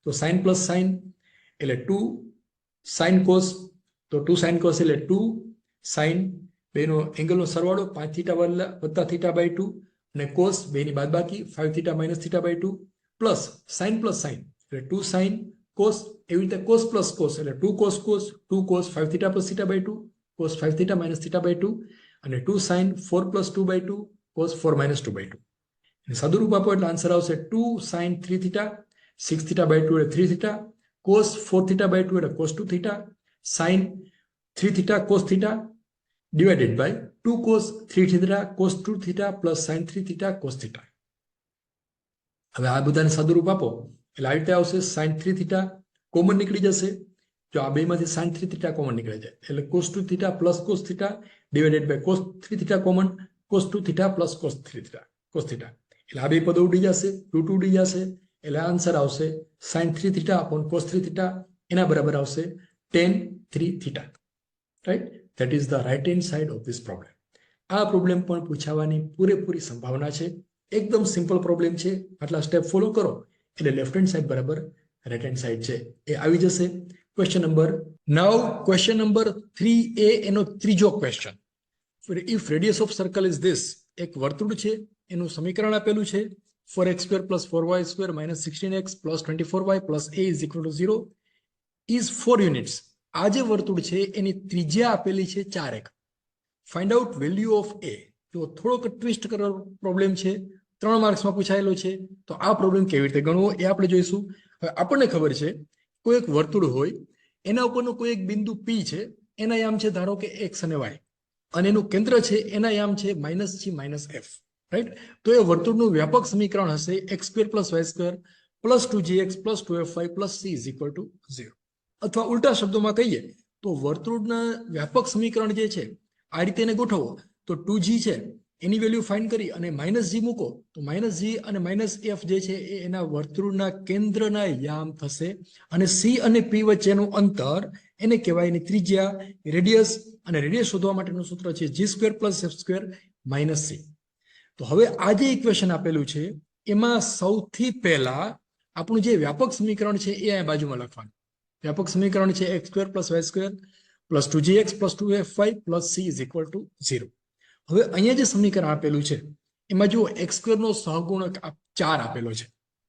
તો સાઇન પ્લસ સાઇન એટલે 2 સાઇન કોસ, તો 2 સાઇન કોસ એટલે 2 સાઇન, બેનો એંગલનો સરવાળો 5 થીટા વત્તા થીટા બાય 2 અને કોસ 2 ની બાદબાકી 5 theta minus theta by 2 plus sine plus sine એટલે 2 સાઇન કોસ, એવી રીતે કોસ પ્લસ કોસ એટલે 2 cos cos, 2 cos 5 theta plus theta by 2 cos 5 theta minus theta by 2 અને 2 sine 4 plus 2 by 2 cos 4 minus 2 by 2. અને સાદું રૂપ આપો એટલે આન્સર આવશે 2 સાઇન 3 થીટા, 6 થીટા બાય 2 એટલે 3 થીટા, કોસ 4 થીટા બાય 2 એટલે cos 2 theta, sine 3 theta cos theta divided by 2 cos 3 theta cos 2 theta plus sine 3 theta cos theta. હવે આ બધાને સાદું રૂપ આપો એટલે આવી રીતે આવશે. સાઇન 3 થીટા કોમન નીકળી જશે. જો આ બેમાંથી સાઇન 3 થીટા કોમન નીકળી જાય એટલે cos 2 theta plus cos theta divided by cos 3 theta common, cos 2 theta plus cos 3 theta cos theta. એટલે આ બે પદો ઉડી જશે, રૂટ ઉડી જશે. એટલે આન્સર આવશે sine 3 theta upon cos 3 theta, એના બરાબર આવશે tan 3 theta. Right? That is the right hand side of this problem. આ પ્રોબ્લેમ પણ પૂછાવાની પૂરેપૂરી સંભાવના છે. એકદમ સિમ્પલ પ્રોબ્લેમ છે. આટલા સ્ટેપ ફોલો કરો એટલે લેફ્ટ હેન્ડ સાઇડ બરાબર રાઇટ હેન્ડ સાઇડ છે એ આવી જશે. ક્વેશ્ચન નંબર નાઉ ક્વેશ્ચન નંબર 3A એનો ત્રીજો question. If radius of circle is this, એક વર્તુળ છે એનું સમીકરણ આપેલું છે 4x² + 4y² - 16x + 24y + a = 0 is 4 units. આ જે વર્તુળ છે એની ત્રિજ્યા આપેલી છે 4 એકમ. Find out value of a. જો થોડોક ટ્વિસ્ટ કરેલો પ્રોબ્લેમ છે, 3 માર્ક્સમાં પૂછાયેલો છે, તો આ પ્રોબ્લેમ કેવી રીતે ગણવો એ આપણે જોઈશું. હવે આપણને ખબર છે કોઈ એક વર્તુળ હોય, એના ઉપરનું કોઈ એક બિંદુ P છે, એના યામ છે ધારો કે x અને y, અને એનું કેન્દ્ર છે એના યામ છે -g - f, રાઈટ? તો એ વર્તુળનું વ્યાપક સમીકરણ હશે x² + y² + 2gx + 2fy + c = 0. અથવા ઉલટા શબ્દોમાં કહીએ તો વર્તુળના વ્યાપક સમીકરણ જે છે આ રીતે એને ગોઠવો તો 2g છે એની વેલ્યુ ફાઇન્ડ કરી અને -g મૂકો તો -g અને -f જે છે એ એના વર્તુળના કેન્દ્રના યામ થશે, અને c અને p વચ્ચેનું અંતર એને કહેવાય એની ત્રિજ્યા, રેડિયસ, અને રેડિયસ શોધવા માટેનું સૂત્ર છે g² + f² - c. તો હવે આ જે ઇક્વેશન આપેલું છે એમાં સૌથી પહેલા આપણું જે વ્યાપક સમીકરણ છે એ આ બાજુમાં લખવાનું. વ્યાપક સમીકરણ છે x² + y² + 2gx + 2fy + c = 0. હવે અહીંયા જે સમીકરણ આપેલું છે એમાં જો x² નો સહગુણક 4 આપેલો છે,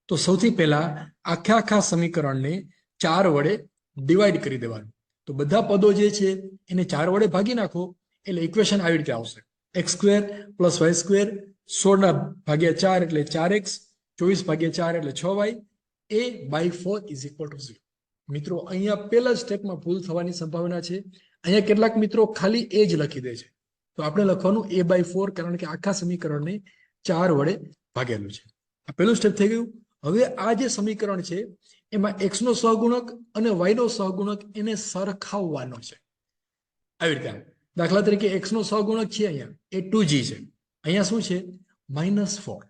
તો સૌથી પહેલા આખા સમીકરણને 4 વડે ડિવાઈડ કરી દેવાનું. તો બધા પદો જે છે એને 4 વડે ભાગી નાખો એટલે ઇક્વેશન આવી રીતે આવશે: x² + y² 16/4 એટલે 4x, 24/4 એટલે 6y, a/4 = 0. મિત્રો અહીંયા પહેલા સ્ટેપમાં ભૂલ થવાની સંભાવના છે. અહીંયા કેટલાક મિત્રો ખાલી એ જ લખી દે છે, તો આપણે લખવાનું a/4, કારણ કે આખા સમીકરણને 4 વડે ભાગેલું છે. આ પહેલું સ્ટેપ થઈ ગયું. હવે આ જે સમીકરણ છે એમાં x નો સહગુણક અને y નો સહગુણક એને સરખાવવાનો છે. આવી રીતે દાખલા તરીકે x નો સહગુણક છે અહીંયા એ 2g છે, અહીંયા શું છે -4,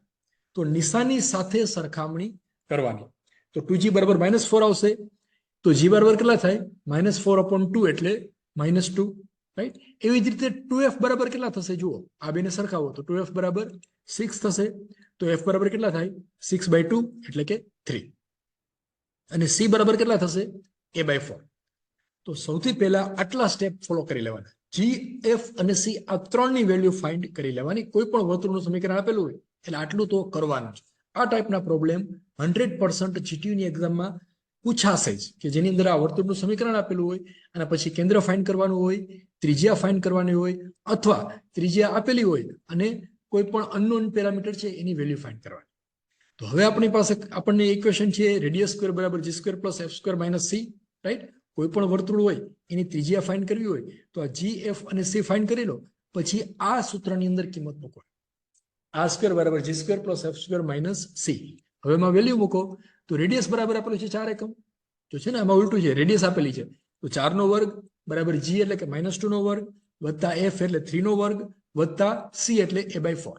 તો નિશાની સાથે સરખામણી કરવાની. તો 2g બરાબર -4 આવશે, તો g બરાબર કેટલા થાય? -4/2 એટલે -2, રાઈટ? એવી જ રીતે 2f બરાબર કેટલા થશે? જુઓ, આ બેને સરખાવો તો 2f બરાબર 6 થશે, તો f બરાબર કેટલા થાય? 6/2 એટલે કે 3. અને c બરાબર કેટલા થશે? a/4. તો સૌથી પહેલા આટલા સ્ટેપ ફોલો કરી લેવાના. g, f અને c આ ત્રણની વેલ્યુ ફાઇન્ડ કરી લેવાની. કોઈ પણ વર્તુળનું સમીકરણ આપેલું હોય એટલે આટલું તો કરવાનું જ. આ ટાઈપના પ્રોબ્લેમ 100% જીટીયુની એક્ઝામમાં પૂછાશે જ, કે જેની અંદર આ વર્તુળનું સમીકરણ આપેલું હોય અને પછી કેન્દ્ર ફાઇન્ડ કરવાનું હોય, ત્રિજ્યા ફાઇન્ડ કરવાની હોય, અથવા ત્રિજ્યા આપેલી હોય અને કોઈ પણ અનનોન પેરામીટર છે એની વેલ્યુ ફાઇન્ડ કરવાની. તો હવે આપણી પાસે આપણને ઇક્વેશન છે રેડિયસ² = g² + f² - c, રાઈટ? કોઈ પણ વર્તુળ હોય એની ત્રિજ્યા ફાઇન્ડ કરવી હોય તો આ g, f અને c ફાઇન્ડ કરી લો, પછી આ સૂત્રની અંદર કિંમત મૂકો. r² = g² + f² - c. હવે એમાં વેલ્યુ મૂકો તો રેડિયસ બરાબર આપેલું છે 4 એકમ. જો છે ને આમાં ઉલટું છે, રેડિયસ આપેલી છે તો 4² = g એટલે કે -2² વત્તા f એટલે 3² વત્તા c એટલે a/4.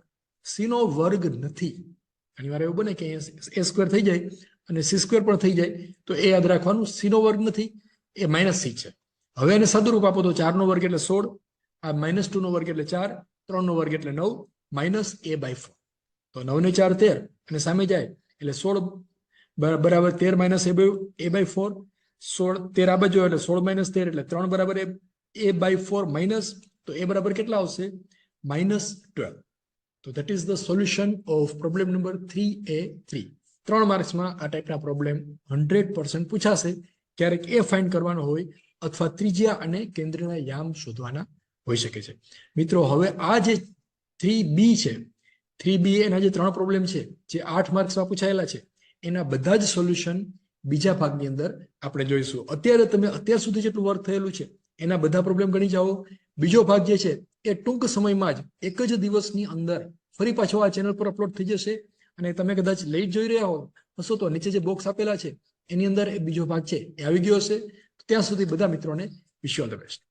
c નો વર્ગ નથી. ઘણી વાર એવું બને કે a² થઈ જાય અને c² પણ થઈ જાય, તો એ યાદ રાખવાનું, c નો વર્ગ નથી, એ -c છે. હવે એને સાદુરૂપ આપો તો 4² એટલે 16, આ -2² એટલે 4, 3² એટલે 9, માઇનસ a/4. તો 9 ને 4 13 અને સામે જાય એટલે 16 બરાબર 13 - a/4. 16 13 આ બાજુ એટલે 16 - 13 એટલે 3 બરાબર a/4 માઇનસ, તો a બરાબર કેટલા આવશે? -12. તો that is the solution of problem number 3A3. 3 માર્ક્સમાં આ ટાઈપના પ્રોબ્લેમ 100% પૂછાશે. ક્યારેક એ ફાઇન્ડ કરવાનો હોય અથવા ત્રિજ્યા અને કેન્દ્રના યામ શોધવાના હોઈ શકે છે. મિત્રો હવે આ જે 3B છે, 3B એના જે 3 પ્રોબ્લેમ છે જે 8 માર્ક્સમાં પૂછાયેલા છે, એના બધા જ સોલ્યુશન બીજા ભાગની અંદર આપણે જોઈશું. અત્યારે તમે અત્યાર સુધી જેટલું વર્ક થયેલું છે એના બધા પ્રોબ્લેમ ગણી જાઓ. બીજો ભાગ જે છે એ ટૂંક સમયમાં જ, એક જ દિવસની અંદર ફરી પાછો આ ચેનલ પર અપલોડ થઈ જશે. અને તમે કદાચ લેટ જોઈ રહ્યા હશો તો નીચે જે બોક્સ આપેલા છે એની અંદર એ બીજો ભાગ છે એ આવી ગયો હશે. ત્યાં સુધી બધા મિત્રોને wish you all the best.